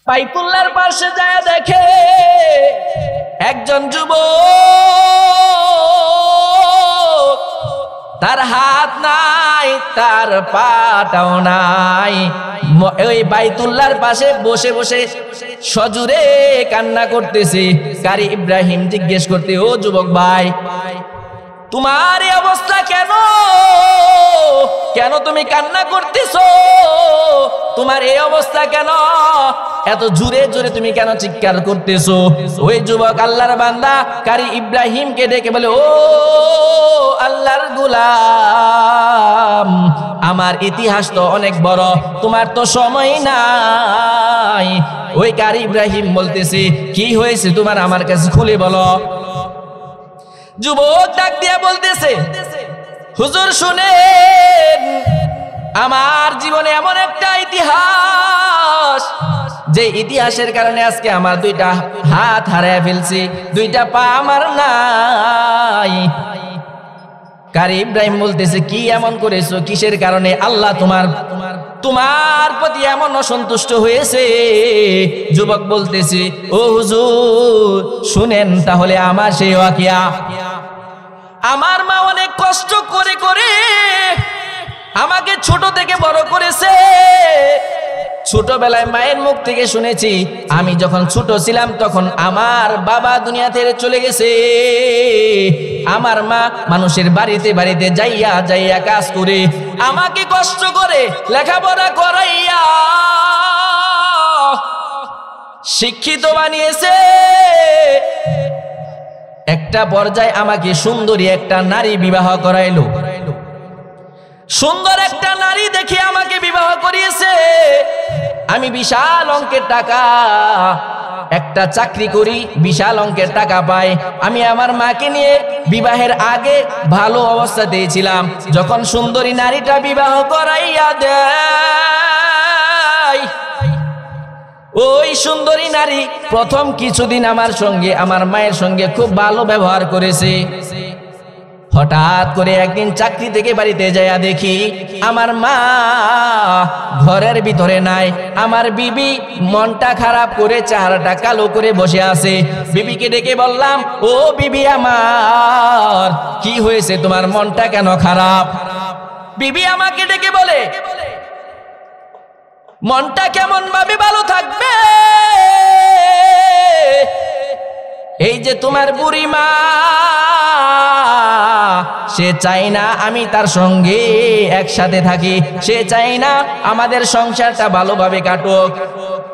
বাইতুল্লাহর পাশে যায় দেখে একজন যুবক, তার হাত নাই, তার পাটাও নাই। ওই বাইতুল্লাহর পাশে বসে বসে সজোরে কান্না করতেছে। কারি ইব্রাহিম জিজ্ঞেস করতে, ও যুবক ভাই, তোমার এই অবস্থা কেন? কেন তুমি কান্না করতেছো? তোমার এই অবস্থা কেন? এত জোরে জোরে তুমি কেন চিৎকার করতেছো? ওই যুবক আল্লাহর বান্দা কারি ইব্রাহিমকে ডেকে বলে, ও আল্লাহর গোলাম, আমার ইতিহাস তো অনেক বড়, তোমার তো সময় নাই। ওই কারি ইব্রাহিম বলতেছে, কি হয়েছে তোমার, আমার কাছে খুলে বলো। যুবক ডাক দিয়া বলতেছে, হুজুর শুনেন, আমার জীবনে এমন একটা ইতিহাস, যে ইতিহাসের কারণে আজকে আমার দুইটা হাত হারায় ফেলছি, দুইটা পা আমার নাই। কারি ইব্রাহিম বলতেছে, কি এমন করেছো, কিসের কারণে আল্লাহ তোমার প্রতি এমন অসন্তুষ্ট হয়েছে? যুবক বলতেছে, ও হুজুর শুনেন তাহলে আমার সেই ওয়াকিয়া। আমার মা অনেক কষ্ট করে করে আমাকে ছোট থেকে বড় করেছে। ছোটবেলায় মায়ের মুখ থেকে শুনেছি, আমি যখন ছোট ছিলাম তখন আমার বাবা দুনিয়া থেকে চলে গেছে। আমার মা মানুষের বাড়িতে বাড়িতে যাইয়া যাইয়া কাজ করে আমাকে কষ্ট করে লেখাপড়া করাইয়া শিক্ষিত বানিয়েছে। একটা পর্যায়ে আমাকে সুন্দরী একটা নারী বিবাহ করাইলো। সুন্দর একটা নারী দেখে আমাকে বিবাহ করিয়েছে। আমি বিশাল অঙ্কের টাকা, একটা চাকরি করি, বিশাল অঙ্কের টাকা পাই। আমি আমার মাকে নিয়ে বিবাহের আগে ভালো অবস্থাতেই ছিলাম। যখন সুন্দরী নারীটা বিবাহ করাইয়া দেয়, ওই সুন্দরী নারী প্রথম কিছুদিন আমার সঙ্গে, আমার মায়ের সঙ্গে খুব ভালো ব্যবহার করেছে। হঠাৎ করে একদিন চাকরি থেকে বাড়িতে যাইয়া দেখি আমার মা ঘরের ভিতরে নাই। আমার বিবি মনটা খারাপ করে চেহারাটা কালো করে বসে আছে। বিবিকে ডেকে বললাম, ও বিবি আমার, কি হয়েছে, তোমার মনটা কেন খারাপ? বিবি আমাকে ডেকে বলে, মনটা কেমন ভাবে ভালো থাকবে? এই যে তোমার বুড়ি মা, সে চাই না আমি তার সঙ্গে একসাথে থাকি, সে চাই না আমাদের সংসারটা ভালোভাবে কাটুক।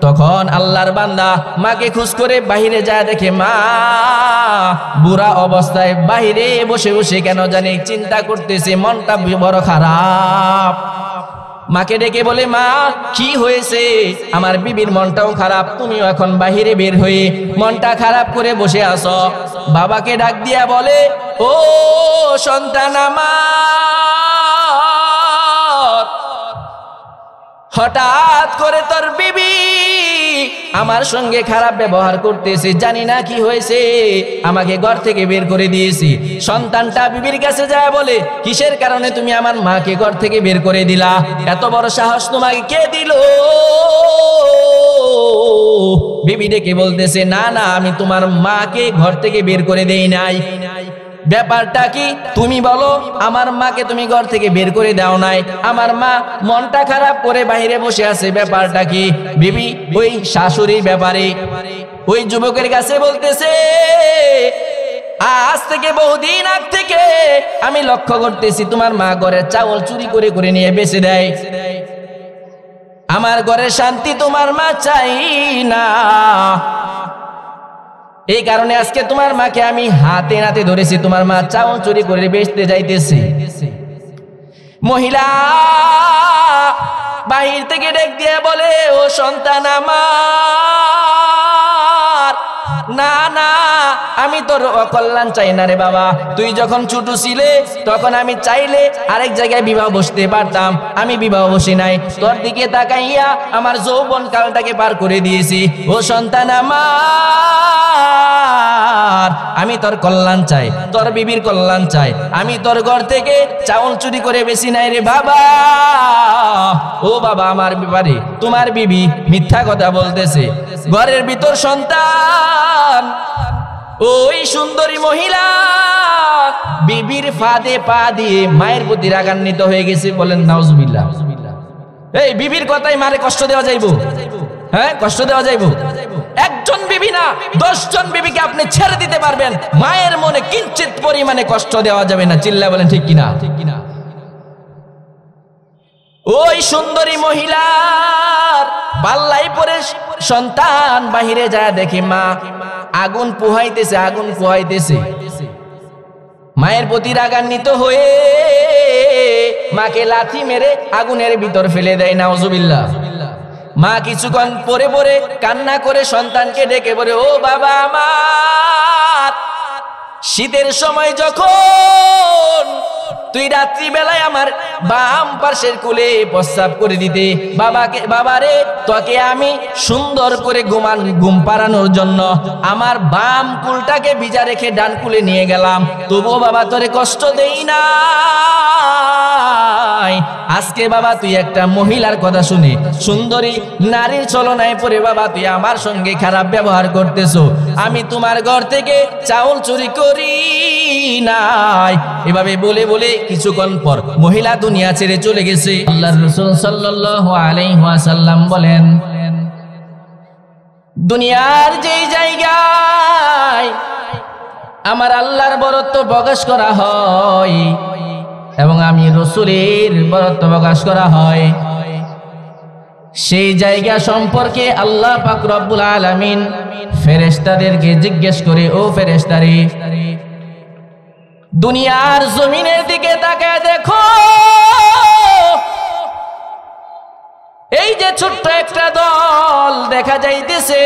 তখন আল্লাহর বান্দা মাকে খোঁজ করে বাহিরে যায়, দেখে মা বুড়া অবস্থায় বাহিরে বসে বসে কেন জানি চিন্তা করতেছে, মনটা বড় খারাপ। মাকে ডেকে বলে, মা কি হয়েছে? আমার বিবির মনটাও খারাপ, তুমিও এখন বাহিরে বের হয়ে মনটা খারাপ করে বসে আছো। বাবাকে ডাক দিয়া বলে, ও সন্তান আমার, হঠাৎ করে তোর বিবি আমার সঙ্গে খারাপ ব্যবহার করতেছে, জানি না কি হয়েছে, আমাকে ঘর থেকে বের করে দিয়েছি। সন্তানটা বিবির কাছে যায় বলে, কিসের কারণে তুমি আমার মাকে ঘর থেকে বের করে দিলা? এত বড় সাহস তোমাকে কে দিল? বিবি ডেকে বলতেছে, না না, আমি তোমার মাকে ঘর থেকে বের করে দেই নাই। ব্যাপারটা কি তুমি বলো? আমার মাকে তুমি ঘর থেকে বের করে দাও নাই, আমার মা মনটা খারাপ করে বাইরে বসে আছে, ব্যাপারটা কি? বিবি ওই শাশুড়ির ব্যাপারে ওই যুবকের কাছে বলতেছে, আজ থেকে বহুদিন আগ থেকে আমি লক্ষ্য করতেছি তোমার মা ঘরের চাউল চুরি করে করে নিয়ে বেচে দেয়। আমার ঘরের শান্তি তোমার মা চাই না, এই কারণে আজকে তোমার মাকে আমি হাতে নাতে ধরেছি, তোমার মা চাউল চুরি করে বেচতে যাইতেছে। মহিলা বাহির থেকে ডেক দিয়ে বলে, ও সন্তান আমার, না না, আমি তোর অকল্যাণ চাই না রে বাবা। তুই যখন ছোট ছিলে তখন আমি চাইলে আরেক জায়গায় বিবাহ বসতে পারতাম, আমি বিবাহ বসি নাই, তোর দিকে তাকাইয়া আমার যৌবন কালটাকে পার করে দিয়েছি। ও সন্তান আমার, আমি তোর কল্যাণ চাই, তোর বিবির কল্যাণ চাই, আমি তোর ঘর থেকে চাউল চুরি করে বেশি নাই রে বাবা। ও বাবা, আমার ব্যাপারে তোমার বিবি মিথ্যা কথা বলতেছে। ঘরের ভিতর সন্তান, ওই সুন্দরী মহিলা বিবির ফাঁদে পা দিয়ে মায়ের প্রতি রাগান্বিত হয়ে গেছে। বলেন নাউজুবিল্লাহ। এই বিবির কথাই মারে কষ্ট দেওয়া যাইব? হ্যাঁ, কষ্ট দেওয়া যাইব? একজন বিবি না, 10 জন বিবিকে আপনি ছেড়ে দিতে পারবেন, মায়ের মনে কিঞ্চিত পরিমাণে কষ্ট দেওয়া যাবে না। চিল্লা বলেন ঠিক কিনা? ওই সুন্দরী মহিলার পাল্লাই পরে সন্তান বাহিরে যায়, দেখে মা আগুন পোহাইতেছে, আগুন পোহাইতেছে। মায়ের প্রতি রাগান্বিত হয়ে মাকে লাথি মেরে আগুনের ভিতর ফেলে দেয়। নাউজুবিল্লাহ। মা কিছুক্ষণ পরে পরে কান্না করে সন্তানকে ডেকে বলে, ও বাবা আমার, শীতের সময় যখন তুই রাত্রিবেলায় আমার বাম পাশের কোলে প্রস্রাব করে দিতে, বাবারে তোকে আমি সুন্দর করে ঘুম পাড়ানোর জন্য আমার বাম কুলটাকে ভিজা রেখে ডান কুলে নিয়ে গেলাম, তবুও বাবা তোরে কষ্ট দেই না। আজকে বাবা তুই একটা মহিলার কথা শুনে, সুন্দরী নারীর ছলনায় পড়ে বাবা তুই আমার সঙ্গে খারাপ ব্যবহার করতেছো। আমি তোমার ঘর থেকে চাউল চুরি করি নাই। এভাবে বলে বলে কিছুক্ষণ পর মহিলা দুনিয়া ছেড়ে চলে গেছে। আল্লাহর রাসূল সাল্লাল্লাহু আলাইহি ওয়াসাল্লাম বলেন, দুনিয়ার যেই জায়গায় আমার আল্লাহর বরত্ব প্রকাশ করা হয় এবং আমি রাসূলের বরত্ব প্রকাশ করা হয়, সেই জায়গা সম্পর্কে আল্লাহ পাক রব্বুল আলামিন ফেরেশতাদেরকে জিজ্ঞেস করে, ও ফেরেশতারে, দুনিয়ার জমিনের দিকে তাকায় দেখো, এই যে ছোট্ট একটা দল দেখা যাইতেছে,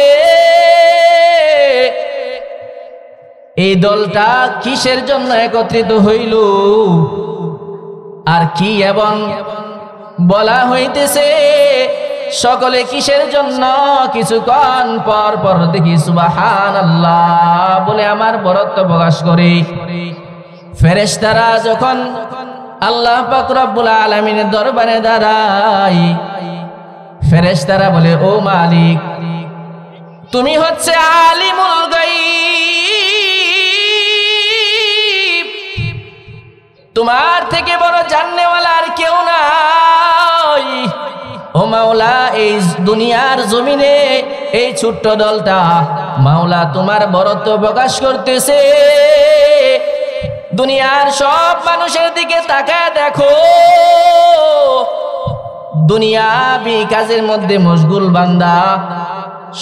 এই দলটা কিসের জন্য একত্রিত হইল আর কি এবং বলা হইতেছে সকলে কিসের জন্য? কিছুক্ষণ পর পর দেখি সুবহানাল্লাহ বলে আমার বরত্ব প্রকাশ করে। ফেরেশতারা যখন আল্লাহ পাক রব্বুল আলামিনের দরবারে দাঁড়ায়, ফেরেশতারা বলে, ও মালিক, তুমি হচ্ছে আলিমুল গায়ব, তোমার থেকে বড় জাননেওয়ালা আর কেউ নাই। ও মাওলা, এই দুনিয়ার জমিনে এই ছোট্ট দলটা মাওলা তোমার বরত্ব প্রকাশ করতেছে। দুনিয়ার সব মানুষের দিকে তাকায় দেখো, দুনিয়াবি কাজের মধ্যে মশগুল বান্দা,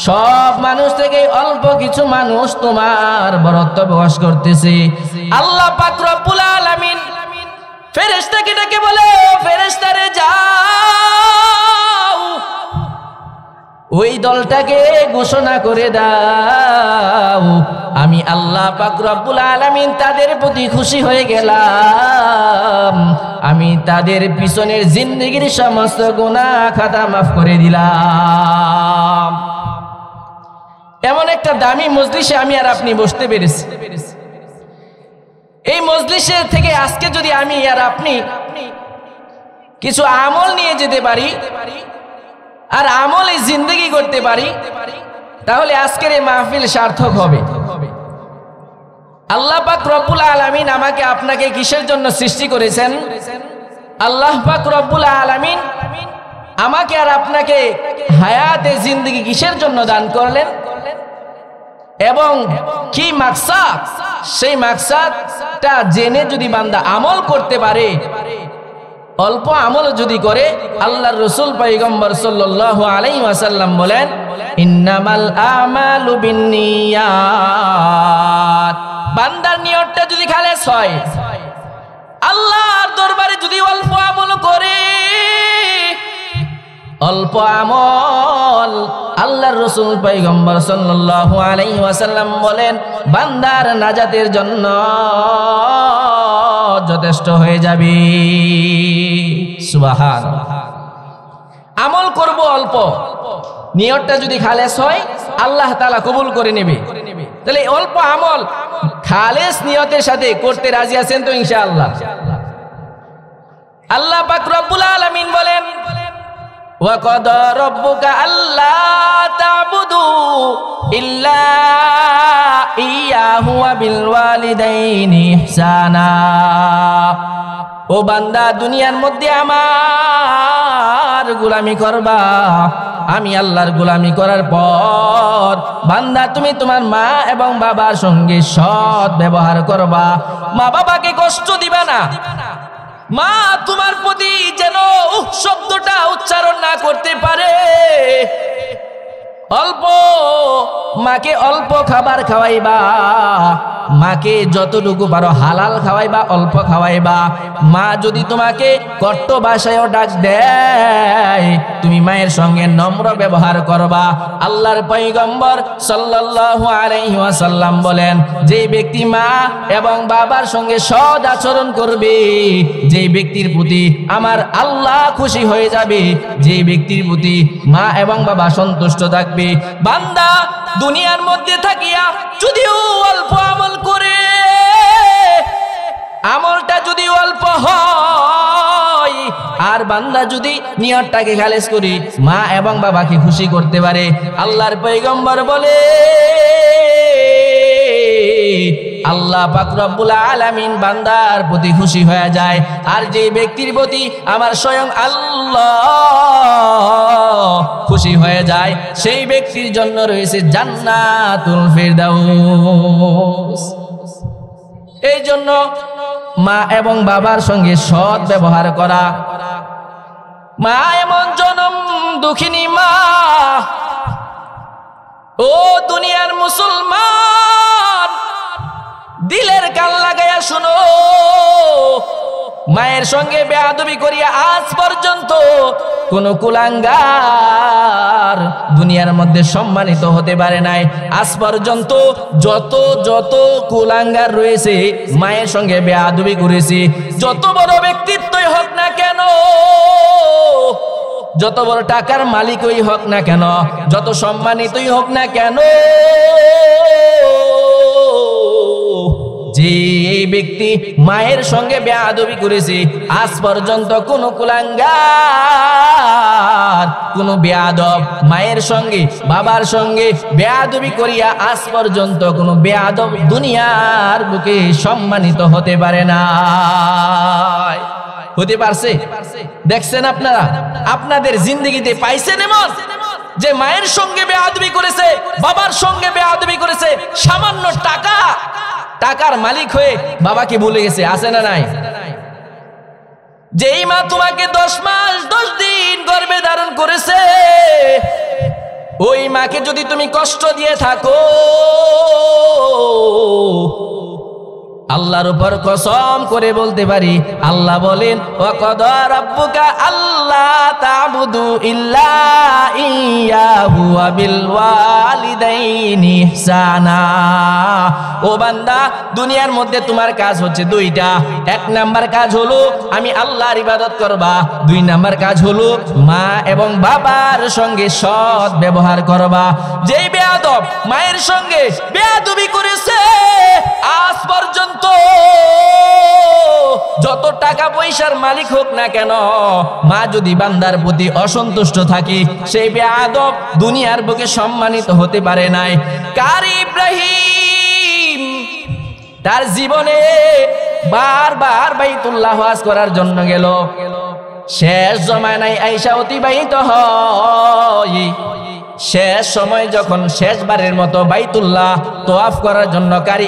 সব মানুষ থেকে অল্প কিছু মানুষ তোমার বরত্ব প্রকাশ করতেছে। আল্লাহ পাক রব্বুল আলামিন ফেরেশতাকে ডেকে বলে, ফেরেশতারে যাও, ওই দলটাকে ঘোষণা করে দাও, আমি আল্লাহ পাক রব্বুল আলামিন তাদের প্রতি খুশি হয়ে গেলাম, আমি তাদের পিছনের জিন্দেগির সমস্ত গুনাহ খাতা মাফ করে দিলাম। এমন একটা দামি মজলিসে আমি আর আপনি বসতে পেরেছি। এই মজলিসের থেকে আজকে যদি আমি আর আপনি কিছু আমল নিয়ে যেতে পারি আর আমলে জিন্দেগি করতে পারি, তাহলে আজকের এই মাহফিল সার্থক হবে। আল্লাহ পাক রব্বুল আলামিন আমাকে আপনাকে কিসের জন্য সৃষ্টি করেছেন? আল্লাহ পাক রব্বুল আলামিন আমাকে আর আপনাকে হায়াতে জিন্দেগি কিসের জন্য দান করলেন এবং কি মাকসাদ, সেই মাকসাদটা জেনে যদি বান্দা আমল করতে পারে, অল্প আমল যদি করে, আল্লাহর রাসূল পয়গম্বর সাল্লাল্লাহু আলাইহি ওয়াসাল্লাম বলেন, ইন্নামাল আমালু বিন্নিয়াত, বান্দার নিয়তটা যদি খালেস হয়, আল্লাহর দরবারে যদি অল্প আমল করে, অল্প আমল, আল্লাহর রাসূল পয়গম্বর সাল্লাল্লাহু আলাইহি ওয়াসাল্লাম বলেন বান্দার নাজাতের জন্য যথেষ্ট হয়ে যাবে। সুবহানাল্লাহ। আমল করব অল্প, নিয়তটা যদি খালেস হয় আল্লাহ তাআলা কবুল করে নেবে। তাহলে অল্প আমল খালেস নিয়তের সাথে করতে রাজি আছেন তো ইনশাআল্লাহ? আল্লাহ পাক রব্বুল আলামিন বলেন, ওয়া ক্বাদা রাব্বুকা আল্লা তা'বুদু ইল্লা ইয়্যাহু ওয়া বিল ওয়ালিদাইনি ইহসানা। ও বান্দা, দুনিয়ার মধ্যে আমার গোলামি করবা। আমি আল্লাহর গোলামি করার পর বান্দা তুমি তোমার মা এবং বাবার সঙ্গে সৎ ব্যবহার করবা। মা বাবাকে কষ্ট দিবা না। মা তোমার প্রতি যেন শব্দটা উচ্চারণ না করতে পারে। অল্প মাকে অল্প খাবার খাওয়াইবা। মাকে যতটুকু পারো হালাল খাওয়াইবা, অল্প খাওয়াইবা। মা যদি তোমাকে কট্ট ভাষায়ও ডাক দেয়, তুমি মায়ের সঙ্গে নম্র ব্যবহার করবা। আল্লাহর পয়গম্বর সাল্লাল্লাহু আলাইহি ওয়াসাল্লাম বলেন, যে ব্যক্তি মা এবং বাবার সঙ্গে সৎ আচরণ করবে, যে ব্যক্তির প্রতি আমার আল্লাহ খুশি হয়ে যাবে, যে ব্যক্তির প্রতি মা এবং বাবা সন্তুষ্ট থাকবে। বান্দা দুনিয়ার মধ্যে থাকিয়া যদিও অল্প আমল করে, আমলটা যদি অল্প হয়, আর বান্দা যদি নিয়তটাকে খালেস করি মা এবং বাবাকে খুশি করতে পারে, আল্লাহর পয়গম্বর বলে আল্লাহ পাক রব্বুল আলামিন বান্দার প্রতি খুশি হয়ে যায়। আর যে ব্যক্তির প্রতি আমার স্বয়ং আল্লাহ খুশি হয়ে যায়, সেই ব্যক্তির জন্য রয়েছে জান্নাতুল ফিরদাউস। এই জন্য মা এবং বাবার সঙ্গে সৎ ব্যবহার করা। মা এমন জনম দুঃখিনী মা, ও দুনিয়ার মুসলমান, দিলের কান লাগাইয়া শুনো। মায়ের সঙ্গে বেয়াদবি করিয়া আজ পর্যন্ত কোন কুলাঙ্গার দুনিয়ার মধ্যে সম্মানিত হতে পারে নাই। আজ পর্যন্ত যত যত কুলাঙ্গার রয়েছে মায়ের সঙ্গে বেয়াদবি করেছে। যত বড় ব্যক্তিত্বই হোক না কেন, যত বড় টাকার মালিকই হোক না কেন, যত সম্মানিতই হোক না কেন, যে ব্যক্তি মায়ের সঙ্গে বেয়াদবি করেছে, আজ পর্যন্ত কোন কুলাঙ্গার, কোন বেয়াদব মায়ের সঙ্গে বাবার সঙ্গে বেয়াদবি করিয়া আজ পর্যন্ত কোন বেয়াদব দুনিয়ার বুকে সম্মানিত হতে পারে না। হতে পারছে? দেখছেন আপনারা, আপনাদের জিন্দগিতে পাইছেন এমন যে মায়ের সঙ্গে বেয়াদবি করেছে, বাবার সঙ্গে বেয়াদবি করেছে, সামান্য টাকার মালিক হয়ে বাবাকে ভুলে গেছে? আছে না নাই? যেই মা তোমাকে 10 মাস 10 দিন গর্ভে ধারণ করেছে, ওই মাকে যদি তুমি কষ্ট দিয়ে থাকো, আল্লাহর উপর কসম করে বলতে পারি, আল্লাহ বলেন, ওয়া ক্বাদা রাব্বুকা আল্লা তা'বুদু ইল্লা ইয়্যাহু ওয়া বিল ওয়ালিদাইনি ইহসানা। ও বান্দা, দুনিয়ার মধ্যে তোমার কাজ হচ্ছে দুইটা। 1 নাম্বার কাজ হলো আমি আল্লাহর ইবাদত করবা। 2 নাম্বার কাজ হলো মা এবং বাবার সঙ্গে সৎ ব্যবহার করবা। যেই বেয়াদব মায়ের সঙ্গে বেয়াদবি করেছে, আজ পর্যন্ত যত টাকা পয়সার মালিক হোক না কেন, মা যদি বান্দার প্রতি অসন্তুষ্ট থাকে, সেই বেয়াদব দুনিয়ার বুকে সম্মানিত হতে পারে নাই। কারি ইব্রাহিম তার জীবনে বারবার বাইতুল্লাহ হজ করার জন্য গেল। শেষ জমানায় আয়েশা অতিবাহিত হয়। শেষ সময় যখন শেষবারের মতো বাইতুল্লাহ তোয়াফ করার জন্য কারি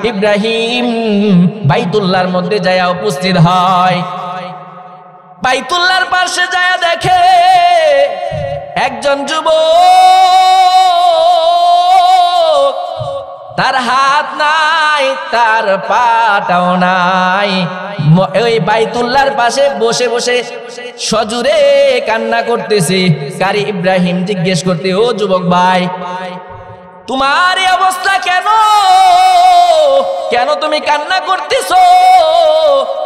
ইব্রাহিম বাইতুল্লাহর মধ্যে যায় উপস্থিত হয়। বাইতুল্লাহর পাশে যায় দেখে একজন যুবক, তার হাত নাই, তার পাটাও নাই, ওই বাইতুল্লাহর পাশে বসে বসে সজোরে কান্না করতেছে। কারি ইব্রাহিম জিজ্ঞেস করতে, ও যুবক ভাই, তোমার এই অবস্থা কেন? কেন তুমি কান্না করতেছো?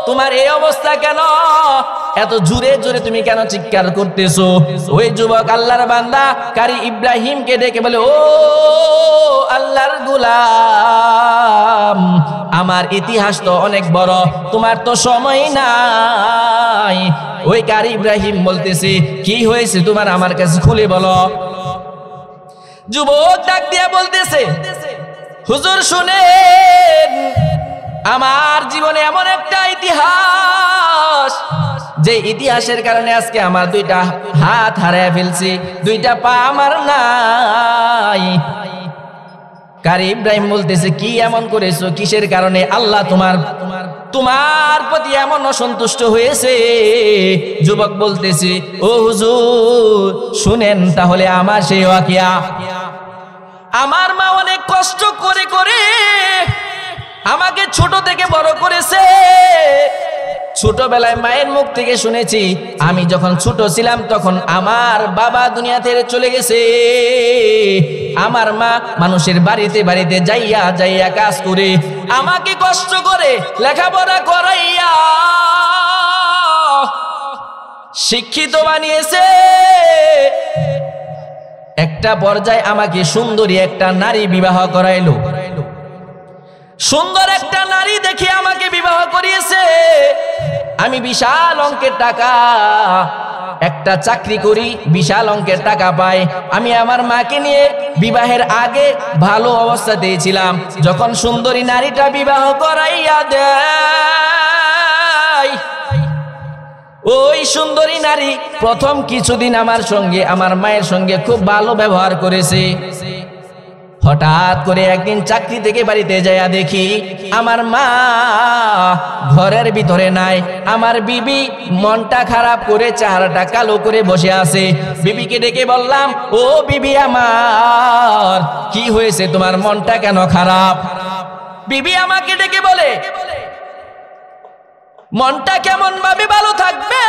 তোমার এই অবস্থা কেন? এত জোরে জোরে তুমি কেন চিৎকার করতেছো? ওই যুবক আল্লাহর বান্দা কারি ইব্রাহিমকে ডেকে বলে, ও আল্লাহর গোলাম, আমার ইতিহাস তো অনেক বড়, তোমার তো সময় নাই। ওই কারি ইব্রাহিম বলতেছে, কি হয়েছে তোমার, আমার কাছে খুলে বলো। যুবক ডাক দিয়া বলতেছে, হুজুর শুনেন, আমার জীবনে এমন একটা ইতিহাস, যে ইতিহাসের কারণে আজকে আমার দুইটা হাত হারায় ফেলছি, দুইটা পা আমার নাই। কারি ইব্রাহিম বলতেছে, কি এমন করেছো, কিসের কারণে আল্লাহ তোমার প্রতি এমন অসন্তুষ্ট হয়েছে? যুবক বলতেছে, ও হুজুর শুনেন তাহলে আমার সেই ওয়াকিয়া। আমার মা অনেক কষ্ট করে করে আমাকে ছোট থেকে বড় করেছে। ছোটবেলায় মায়ের মুখ থেকে শুনেছি, আমি যখন ছোট ছিলাম তখন আমার বাবা দুনিয়া থেকে চলে গেছে। আমার মা মানুষের বাড়িতে বাড়িতে যাইয়া যাইয়া কাজ করে আমাকে কষ্ট করে লেখাপড়া করাইয়া শিক্ষিত বানিয়েছে। একটা পর্যায়ে আমাকে সুন্দরী একটা নারী বিবাহ করাইলো। সুন্দর একটা নারী দেখে আমাকে বিবাহ করিয়েছে। আমি বিশাল অঙ্কের টাকা, একটা চাকরি করি, বিশাল অঙ্কের টাকা পাই। আমি আমার মাকে নিয়ে বিবাহের আগে ভালো অবস্থাতেই ছিলাম। যখন সুন্দরী নারীটা বিবাহ করাইয়া দেয়, ওই সুন্দরী নারী প্রথম কিছুদিন আমার সঙ্গে, আমার মায়ের সঙ্গে খুব ভালো ব্যবহার করেছে। হঠাৎ করে একদিন চাকরি থেকে বাড়িতে যাইয়া দেখি আমার মা ঘরের ভিতরে নাই। আমার বিবি মনটা খারাপ করে চেহারাটা কালো করে বসে আছে। বিবিকে ডেকে বললাম, ও বিবি আমার, কি হয়েছে, তোমার মনটা কেন খারাপ? বিবি আমাকে ডেকে বলে, মনটা কেমন ভাবে ভালো থাকবে?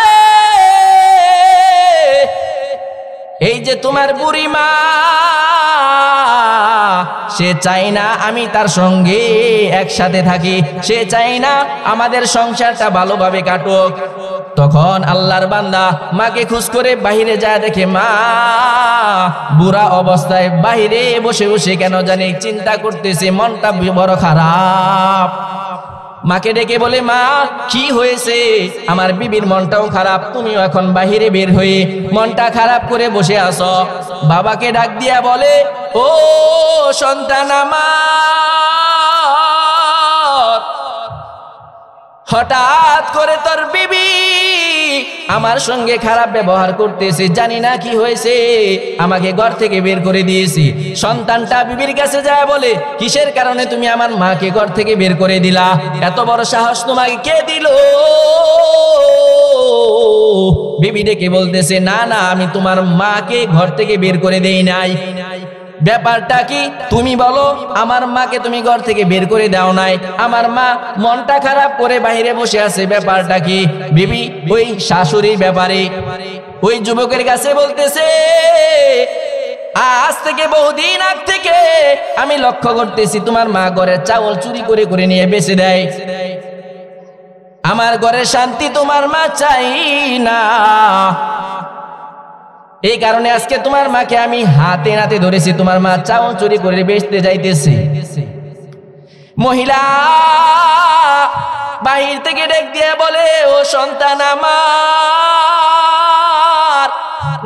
এই যে তোমার বুড়ি মা, সে চাই না আমি তার সঙ্গে একসাথে থাকি, সে চাই না আমাদের সংসারটা ভালোভাবে কাটুক। তখন আল্লাহর বান্দা মাকে খোঁজ করে বাহিরে যায়, দেখে মা বুড়া অবস্থায় বাহিরে বসে বসে কেন জানি চিন্তা করতেছে, মনটা বড় খারাপ। মাকে ডেকে বলে, মা কি হয়েছে? আমার বিবির মনটাও খারাপ, তুমিও এখন বাহিরে বের হয়ে মনটা খারাপ করে বসে আছো। বাবাকে ডাক দিয়া বলে, ও সন্তান আমার, হঠাৎ করে তোর বিবি আমার সঙ্গে খারাপ ব্যবহার করতেছে, জানি না কি হয়েছে, আমাকে ঘর থেকে বের করে দিয়েছি। সন্তানটা বিবির কাছে যায় বলে, কিসের কারণে তুমি আমার মাকে ঘর থেকে বের করে দিলা? এত বড় সাহস তোমাকে কে দিল? বিবি ডেকে বলতেছে, না না, আমি তোমার মাকে ঘর থেকে বের করে দেই নাই। ব্যাপারটা কি তুমি বলো? আমার মাকে তুমি ঘর থেকে বের করে দাও নাই, আমার মা মনটা খারাপ করে বাইরে বসে আছে, ব্যাপারটা কি? বিবি ওই শাশুড়ির ব্যাপারে ওই যুবকের কাছে বলতেছে, আজ থেকে বহুদিন আগ থেকে আমি লক্ষ্য করতেছি তোমার মা ঘরের চাউল চুরি করে করে নিয়ে বেচে দেয়। আমার ঘরের শান্তি তোমার মা চাই না, এই কারণে আজকে তোমার মাকে আমি হাতে নাতে ধরেছি, তোমার মা চাউল চুরি করে বেচতে যাইতেছে। মহিলা বাহির থেকে ডেক দিয়ে বলে, ও সন্তান আমার,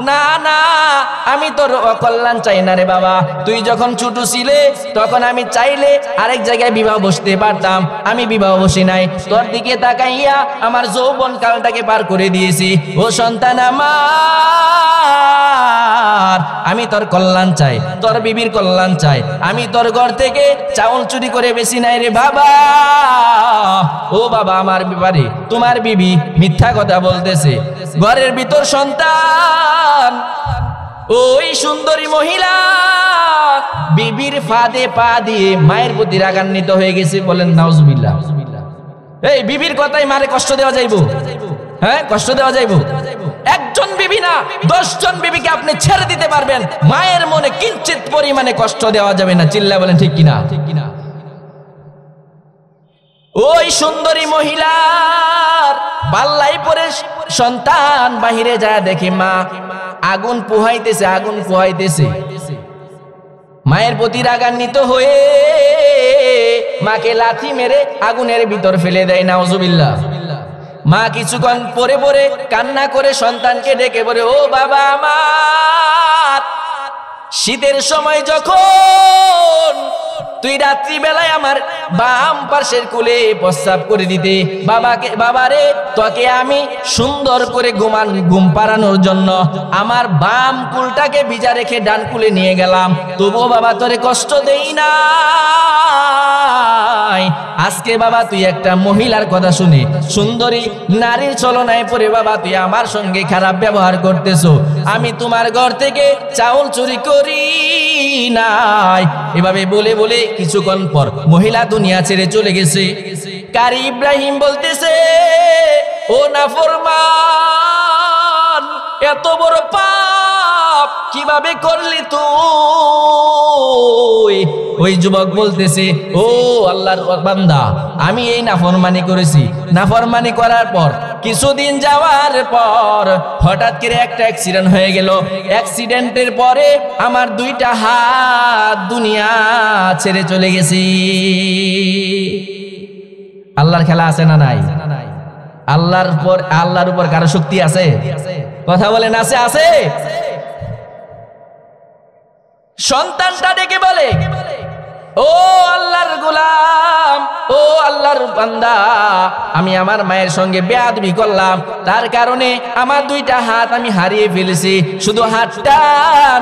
না না, আমি তোর অকল্যাণ চাই না রে বাবা। তুই যখন ছোট ছিলে তখন আমি চাইলে আরেক জায়গায় বিবাহ বসতে পারতাম, আমি বিবাহ বসি নাই। তোর দিকে তাকাইয়া আমার যৌবন কালটাকে পার করে দিয়েছি। ও সন্তান আমার, আমি তোর কল্যাণ চাই, তোর বিবির কল্যাণ চাই। আমি তোর ঘর থেকে চাউল চুরি করে বেশি নাই রে বাবা। ও বাবা, আমার ব্যাপারে তোমার বিবি মিথ্যা কথা বলতেছে। ঘরের ভিতর সন্তান ওই সুন্দরী মহিলা বিবির ফাঁদে পা দিয়ে মায়ের প্রতি রাগান্বিত হয়ে গেছে। বলেন নাউজুবিল্লাহ। এই বিবির কথাই মারে কষ্ট দেওয়া যাইবো? হ্যাঁ, কষ্ট দেওয়া যাইবো? একজন বিবি না, 10 জন বিবিকে আপনি ছেড়ে দিতে পারবেন, মায়ের মনে কিঞ্চিত পরিমাণে কষ্ট দেওয়া যাবে না। চিল্লা বলেন ঠিক কিনা? ওই সুন্দরী মহিলার পাল্লাই পরে সন্তান বাহিরে যায় দেখে মা আগুন পোহাইতেছে। মায়ের প্রতি রাগান্বিত হয়ে মাকে লাথি মেরে আগুনের ভিতর ফেলে দেয়, নাউজুবিল্লাহ। মা কিছুক্ষণ পরে পরে কান্না করে সন্তানকে ডেকে বলে, ও বাবা আমার, শীতের সময় যখন তুই রাত্রিবেলায় আমার বাম পাশের কোলে প্রস্রাব করে দিতে, বাবারে তোকে আমি সুন্দর করে ঘুম পাড়ানোর জন্য আমার বাম কুলটাকে ভিজা রেখে ডান কুলে নিয়ে গেলাম, তবুও বাবা তোরে কষ্ট দেই না। আজকে বাবা তুই একটা মহিলার কথা শুনে সুন্দরী নারীর ছলনায় পড়ে বাবা তুই আমার সঙ্গে খারাপ ব্যবহার করতেছো। আমি তোমার ঘর থেকে চাউল চুরি করি নাই। এভাবে বলে বলে কিছুক্ষণ পর মহিলা দুনিয়া ছেড়ে চলে গেছে। কারি ইব্রাহিম বলতেছে, ও নাফরমান, এত বড় পাপ কিভাবে করলি তুই? ওই যুবক বলতেছে, ও আল্লাহর বান্দা, আমি এই নাফরমানি করেছি। নাফরমানি করার পর কিছুদিন যাওয়ার পর হঠাৎ করে একটা অ্যাক্সিডেন্ট হয়ে গেল। অ্যাক্সিডেন্টের পরে আমার দুইটা হাত দুনিয়া ছেড়ে চলে গেছি। আল্লাহর খেলা আছে না নাই? আল্লাহর উপর কারো শক্তি আছে? কথা বলেন, আছে? আছে। সন্তানটা ডেকে বলে, ও আল্লাহর গোলাম, ও আল্লাহর বান্দা, আমি আমার মায়ের সঙ্গে বেয়াদবি করলাম, তার কারণে আমার দুইটা হাত আমি হারিয়ে ফেলেছি। শুধু হাতটা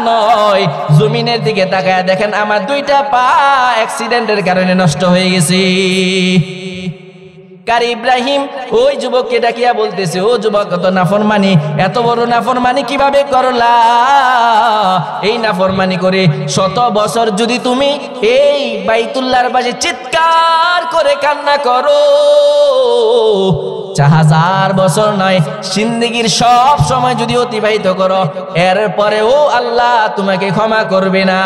নয়, জমিনের দিকে তাকায় দেখেন আমার দুইটা পা অ্যাক্সিডেন্টের কারণে নষ্ট হয়ে গেছে। কারি ইব্রাহিম ওই যুবককে ডাকিয়া বলতেছে, ও যুবক, কত নাফরমানি, এত বড় নাফরমানি কিভাবে করলা? এই নাফরমানি করে 100 বছর যদি তুমি এই বাইতুল্লাহর পাশে চিৎকার করে কান্না করো, 1000 বছর নয়, জিন্দেগীর সব সময় যদি অতিবাহিত করো, এরপরে ও আল্লাহ তোমাকে ক্ষমা করবে না।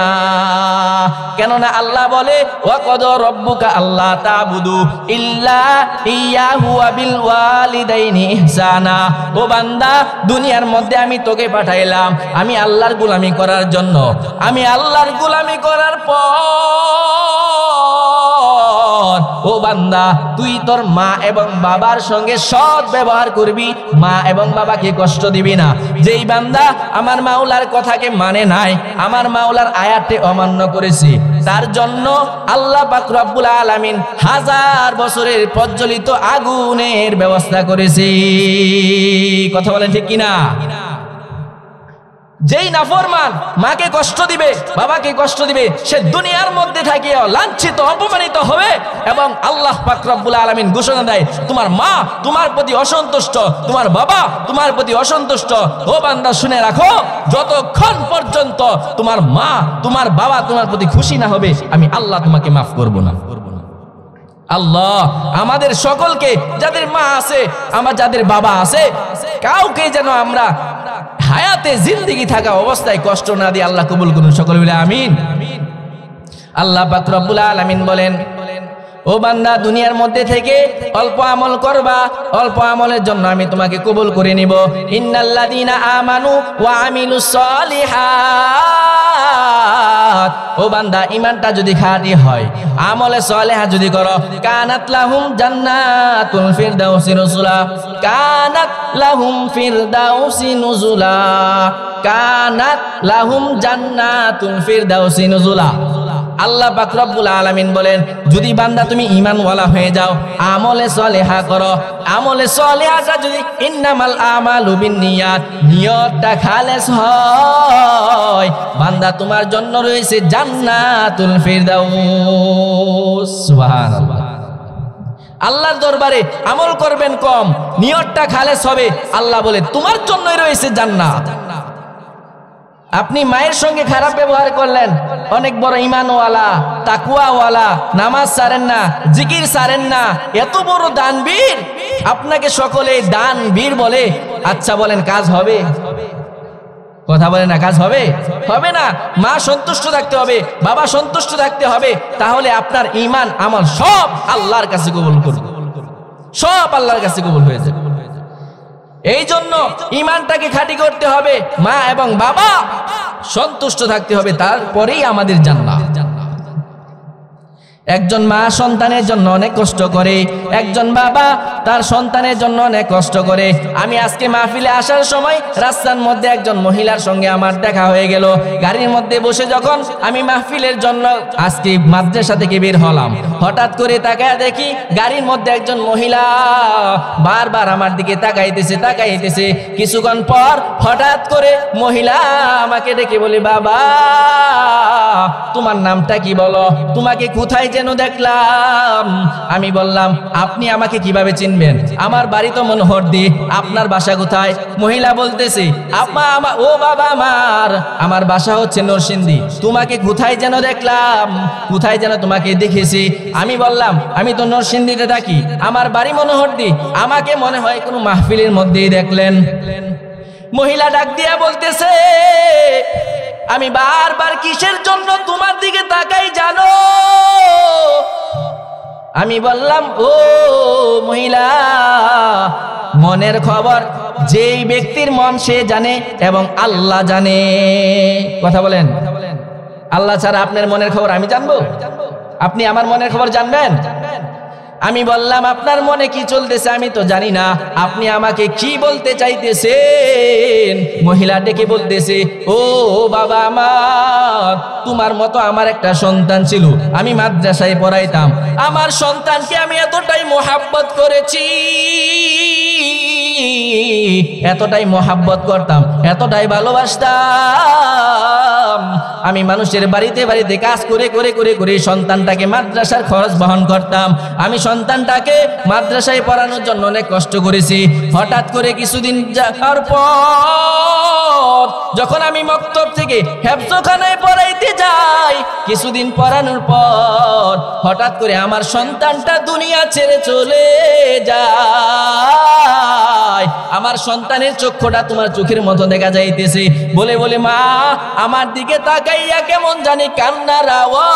কেননা আল্লাহ বলে, ওয়াকাদা রাব্বুকা আল্লা তা'বুদু ইল্লা ইয়াহু ওয়া বিল ওয়ালিদাইনি ইহসানা। ও বান্দা, দুনিয়ার মধ্যে আমি তোকে পাঠাইলাম আমি আল্লাহর গোলামি করার জন্য। আমি আল্লাহর গোলামি করার পর ও বান্দা, তুই তোর মা এবং বাবার সঙ্গে সৎ ব্যবহার করবি, মা এবং বাবাকে কষ্ট দিবি না। যেই বান্দা আমার মাওলার কথাকে মানে নাই, আমার মাওলার আয়াতে অমান্য করেছে, তার জন্য আল্লাহ পাক রব্বুল আলামিন 1000 বছরের প্রজ্বলিত আগুনের ব্যবস্থা করেছে। কথা বলেন ঠিক কিনা? যেই নাফরমান মাকে কষ্ট দিবে, বাবাকে কষ্ট দিবে, সে দুনিয়ার মধ্যে থাকিয়া লাঞ্ছিত অপমানিত হবে। এবং আল্লাহ পাক রব্বুল আলামিন ঘোষণা দেয়, তোমার মা তোমার প্রতি অসন্তুষ্ট, তোমার বাবা তোমার প্রতি অসন্তুষ্ট। ও বান্দা, শুনে রাখো, যতক্ষণ পর্যন্ত তোমার মা তোমার বাবা তোমার প্রতি খুশি না হবে, আমি আল্লাহ তোমাকে মাফ করব না। আল্লাহ আমাদের সকলকে, যাদের মা আছে, আমার যাদের বাবা আছে, কাউকে যেন আমরা হায়াতে জিন্দেগি থাকা অবস্থায় কষ্ট না দিয়ে আল্লাহ কবুল করুন। সকলে বলে আমিন। আল্লাহ পাক রব্বুল আলামিন বলেন, ও বান্দা, দুনিয়ার মধ্যে থেকে অল্প আমল করবা, অল্প আমলের জন্য আমি তোমাকে কবুল করে নিব। ইন্নাল্লাযীনা আমানু ওয়া আমিলুস সলিহাত। ও বান্দা, ঈমানটা যদি খাঁটি হয়, আমলে সলিহা যদি করো, কানাত লাহুম জান্নাতুল ফিরদাউসি নুজুলা। কানাত লাহুম ফিরদাউসি নুজুলা। কানাত লাহুম জান্নাতুল ফিরদাউসি নুজুলা। আল্লাহ পাক রব্বুল আলামিন বলেন, যদি বান্দা তুমি ঈমানওয়ালা হয়ে যাও, আমলে সলিহা করো, আমলে সলিহাটা যদি ইন্নামাল আমালু বিন্নিয়াত, নিয়তটা খালেস হয়, বান্দা তোমার জন্য রয়েছে জান্নাতুল ফিরদাউস। সুবহানাল্লাহ। আল্লাহর দরবারে আমল করবেন কম, নিয়তটা খালেস হবে, আল্লাহ বলে তোমার জন্যই রয়েছে জান্নাত। আপনি মায়ের সঙ্গে খারাপ ব্যবহার করলেন, অনেক বড় ঈমানওয়ালা, তাকওয়াওয়ালা, নামাজ ছাড়েন না, জিকির ছাড়েন না, এত বড় দানবীর, আপনাকে সকলে দানবীর বলে। আচ্ছা বলেন, কাজ হবে? কথা বলে না, কাজ হবে? হবে না। মা সন্তুষ্ট থাকতে হবে, বাবা সন্তুষ্ট থাকতে হবে, তাহলে আপনার ঈমান আমল সব আল্লাহর কাছে কবুল করবে, সব আল্লাহর কাছে কবুল হয়ে যাবে। এই জন্য ঈমানটাকে খাঁটি করতে হবে, মা এবং বাবা সন্তুষ্ট থাকতে হবে, তারপরেই আমাদের জান্নাত। একজন মা সন্তানের জন্য অনেক কষ্ট করে, একজন বাবা তার সন্তানের জন্য অনেক কষ্ট করে। আমি আজকে মাহফিলে আসার সময় রাস্তার মধ্যে একজন মহিলার সঙ্গে আমার দেখা হয়ে গেল। গাড়ির মধ্যে বসে যখন আমি মাহফিলের জন্য আজকে মাদ্রাসা থেকে বের হলাম, হঠাৎ করে তাকায় দেখি গাড়ির মধ্যে একজন মহিলা বারবার আমার দিকে তাকাইতেছে। কিছুক্ষণ পর হঠাৎ করে মহিলা আমাকে ডেকে বলে, বাবা তোমার নামটা কি বলো, তোমাকে কোথায় যেন দেখলাম। আমি বললাম, আপনি আমাকে কিভাবে চিনবেন, আমার বাড়ি তো মনোহরদী, আপনার বাসা কোথায়? মহিলা বলতেছে, ও বাবা আমার বাসা হচ্ছে নরসিংদী, তোমাকে কোথায় যেন দেখলাম, কোথায় যেন তোমাকে দেখেছি। আমি বললাম, আমি তো নরসিংদীতে থাকি, আমার বাড়ি মনোহরদী, আমাকে মনে হয় কোনো মাহফিলের মধ্যেই দেখলেন। মহিলা ডাক দিয়া বলতেছে, আমি বারবার কিসের জন্য তোমার দিকে তাকাই জানো? আমি বললাম, ও মহিলা, মনের খবর যেই ব্যক্তির মন সে জানে এবং আল্লাহ জানে। কথা বলেন, আল্লাহ ছাড়া আপনার মনের খবর আমি জানবো? আপনি আমার মনের খবর জানবেন? আমি বললাম, আপনার মনে কি চলতেছে আমি তো জানি না, আপনি আমাকে কি বলতে চাইতেছেন? মহিলা ডেকে বলতেছে, ও বাবা আমার, তোমার মতো আমার একটা সন্তান ছিল, আমি মাদ্রাসায় পড়াইতাম, আমার সন্তানকে আমি এতটাই মোহাব্বত করেছি, এতটাই মোহাব্বত করতাম, এতটাই ভালোবাসতাম, আমি মানুষের বাড়িতে বাড়িতে কাজ করে করে করে করে সন্তানটাকে মাদ্রাসার খরচ বহন করতাম, আমি সন্তানটাকে মাদ্রাসায় পড়ানোর জন্য অনেক কষ্ট করেছি। হঠাৎ করে কিছুদিন যাওয়ার পর যখন আমি মক্তব থেকে হেফজখানায় পড়াইতে যাই, কিছুদিন পড়ানোর পর হঠাৎ করে আমার সন্তানটা দুনিয়া ছেড়ে চলে যায়। আমার সন্তানের চক্ষুটা তোমার চোখের মতো দেখা যাইতেছে। বলে বলে মা আমার দিকে তাকাইয়া কেমন জানি কান্নার আওয়াজ।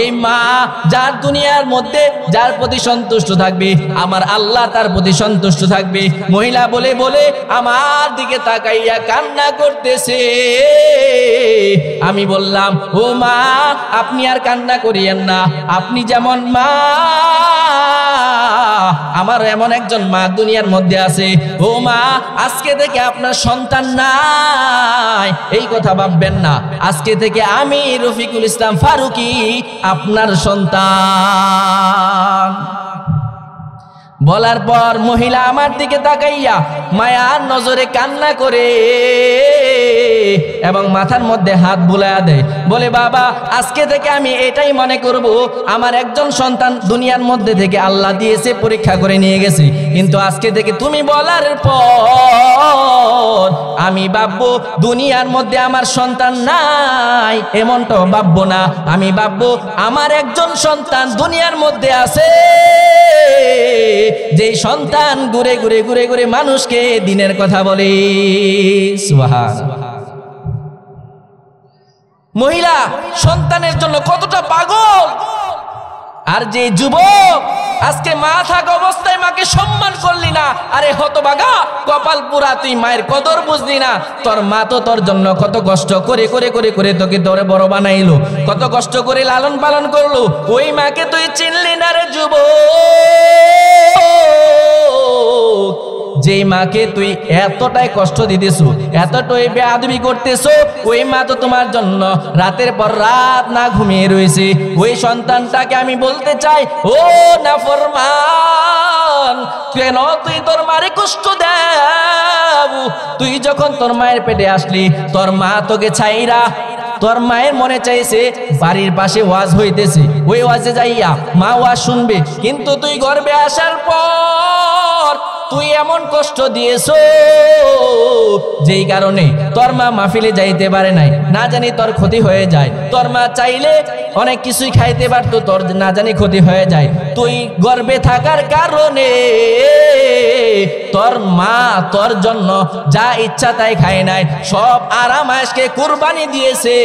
এই মা যার দুনিয়ার মধ্যে যার প্রতি সন্তুষ্ট থাকবে, আমার আল্লাহ তার প্রতি সন্তুষ্ট থাকবে। মহিলা বলে বলে আমার দিকে তাকাইয়া কান্না করতেছে। আমি বললাম, ও মা আপনি আর কান্না করিয়েন না, আপনি যেমন মা আমার এমন একজন মা দুনিয়ার মধ্যে আছে। ও মা আজকে থেকে আপনার সন্তান নাই এই কথা ভাববেন না, আজকে থেকে আমি রফিকুল ইসলাম ফারুকী আপনার সন্তান। বলার পর মহিলা আমার দিকে তাকাইয়া মায়ার নজরে কান্না করে এবং মাথার মধ্যে হাত বুলাইয়া দেয়। বলে বাবা আজকে থেকে আমি এটাই মনে করব, আমার একজন সন্তান দুনিয়ার মধ্যে থেকে আল্লাহ দিয়েছে, পরীক্ষা করে নিয়ে গেছি, কিন্তু আজকে থেকে তুমি বলার পর আমি ভাববো দুনিয়ার মধ্যে আমার সন্তান নাই, এমনটাও ভাববো না, আমি ভাববো আমার একজন সন্তান দুনিয়ার মধ্যে আছে, যেই সন্তান ঘুরে ঘুরে ঘুরে ঘুরে মানুষকে দিনের কথা বলে। সুবহানাল্লাহ। মহিলা সন্তানের জন্য কতটা পাগল। আর যে যুবক আজকে মা থাকা অবস্থায় মাকে সম্মান করলি না, আরে হতভাগা কপাল পুরা, তুই মায়ের কদর বুঝলি না। তোর মা তো তোর জন্য কত কষ্ট করে করে করে করে তোকে তোরে বড় বানাইলো, কত কষ্ট করে লালন পালন করলো, ওই মাকে তুই চিনলি না রে যুবক। যেই মাকে তুই এতটাই কষ্ট দিতেছো, এতটাই বেয়াদবি করতেছো, ওই মা তো তোমার জন্য রাতের পর রাত না ঘুমিয়ে রয়েছে। ওই সন্তানটাকে আমি বলতে চাই, ও নাফরমান, কেন তুই তোর মারে কষ্ট দেব? তুই যখন তোর মায়ের পেটে আসলি, তোর মা তোকে ছাইরা, তোর মায়ের মনে চাইছে বাড়ির পাশে ওয়াজ হইতেছে, ওই ওয়াজে যাইয়া মা ওয়াজ শুনবে, কিন্তু তুই গর্ভে আসার পর তুই এমন কষ্ট দিয়েছ যেই কারণে তোর মা মাহফিলে যাইতে পারে নাই, না জানি তোর ক্ষতি হয়ে যায়। তোর মা চাইলে অনেক কিছুই খাইতে পারতো, তোর না জানি ক্ষতি হয়ে যায়। তুই গর্ভে থাকার কারণে তোর মা তোর জন্য যা ইচ্ছা তাই খায় নাই, সব আরাম আয়েশকে কুরবানি দিয়েছে।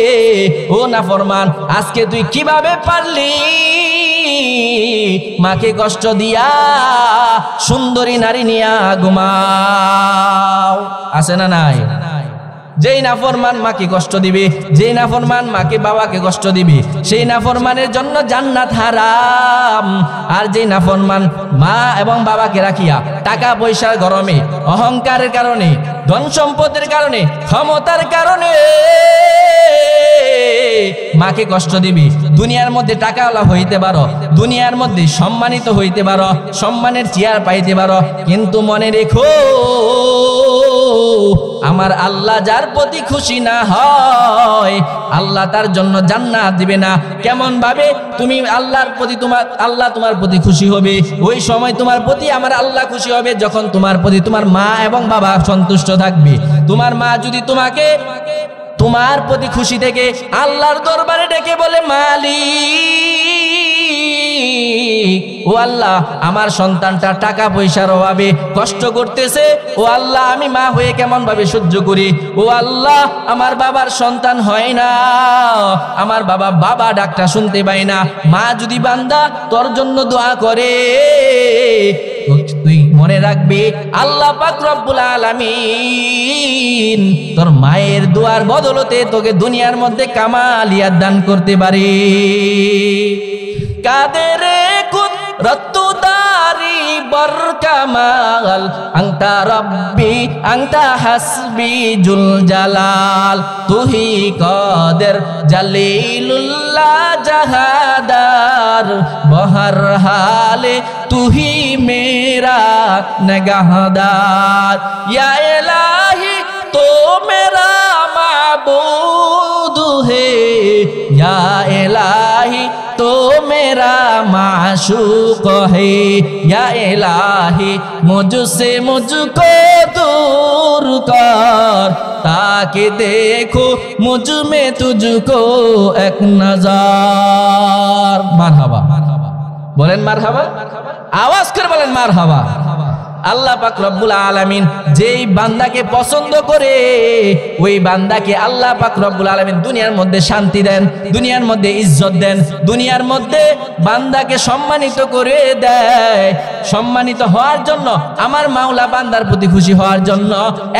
ও নাফরমান, আজকে তুই কিভাবে পারলি মাকে কষ্ট দিয়া সুন্দরী নারী নিয়া ঘুমাও, আছে না নাই? যেই নাফরমান মাকে কষ্ট দিবে, যেই নাফরমান মাকে বাবাকে কষ্ট দিবে, সেই নাফরমানের জন্য জান্নাত হারাম। আর যেই নাফরমান মা এবং বাবাকে রাখিয়া টাকা পয়সার গরমে, অহংকারের কারণে, ধন সম্পদের কারণে, ক্ষমতার কারণে মাকে কষ্ট দিবি, দুনিয়ার মধ্যে টাকাওয়ালা হইতে পারো, দুনিয়ার মধ্যে সম্মানিত হইতে পারো, সম্মানের চেয়ার পাইতে পারো, কিন্তু মনে রেখো আমার আল্লাহ যার প্রতি খুশি না হয় আল্লাহ তার জন্য জান্নাত দিবে না। কেমন ভাবে তুমি আল্লাহর প্রতি আল্লাহ তোমার প্রতি খুশি হবে? ওই সময় তোমার প্রতি আমার আল্লাহ খুশি হবে যখন তোমার প্রতি তোমার মা এবং বাবা সন্তুষ্ট থাকবে। তোমার মা যদি তোমাকে তোমার প্রতি খুশি থেকে আল্লাহর দরবারে ডেকে বলে, মালিক ও আল্লাহ, আমার সন্তানটা টাকা পয়সার অভাবে কষ্ট করতেছে, ও আল্লাহ আমি মা হয়ে কেমন ভাবে সহ্য করি, ও আল্লাহ আমার বাবার সন্তান হয় না, আমার বাবা ডাকটা শুনতে পায় না। মা যদি বান্দা তোর জন্য দোয়া করে, তুই মনে রাখবি আল্লাহ পাক রব্বুল আলামিন তোর মায়ের দোয়ার বদলতে তোকে দুনিয়ার মধ্যে কামালিয়াত দান করতে পারে। কাদেরে কুদরতদারি বরকামাল আনতা রব্বি আনতা হাসবি জুল জালাল, তুহি কাদের জালিলুল্লাহ জাহাদার, বহর হালে তুহি মেরা নগাহদার, ইয়া ইলাহি তো মেরা মাবুদ হে, ইয়া ইলাহি तो मेरा माशूक है, या इलाही मुझसे मुझको दूर कर, ताकि देखो मुझ में तुझको एक नजर। मारहाबा बोलें, मारहाबा आवाज कर बोलें मारहाबा। আল্লাহ পাক রব্বুল আলামিন যেই বান্দাকে পছন্দ করে ওই বান্দাকে আল্লাহ পাক রব্বুল আলামিন দুনিয়ার মধ্যে শান্তি দেন, দুনিয়ার মধ্যে ইজ্জত দেন, দুনিয়ার মধ্যে বান্দাকে সম্মানিত করে দেয়। সম্মানিত হওয়ার জন্য, আমার মাওলা বান্দার প্রতি খুশি হওয়ার জন্য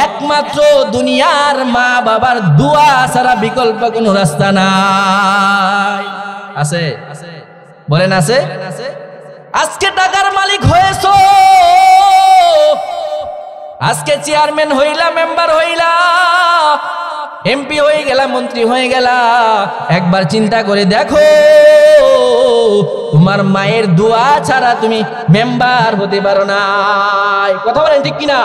একমাত্র দুনিয়ার মা বাবার দোয়া ছাড়া বিকল্প কোনো রাস্তা নাই। আছে? বলেন আছে? আজকে টাকার মালিক হয়েছো, আজকে চেয়ারম্যান হইলা, মেম্বার হইলা, এমপি হয়ে গেলা, মন্ত্রী হয়ে গেলা, একবার চিন্তা করে দেখো তোমার মায়ের দোয়া ছাড়া তুমি মেম্বার হতে পারো না। কথা বলেন ঠিক কিনা?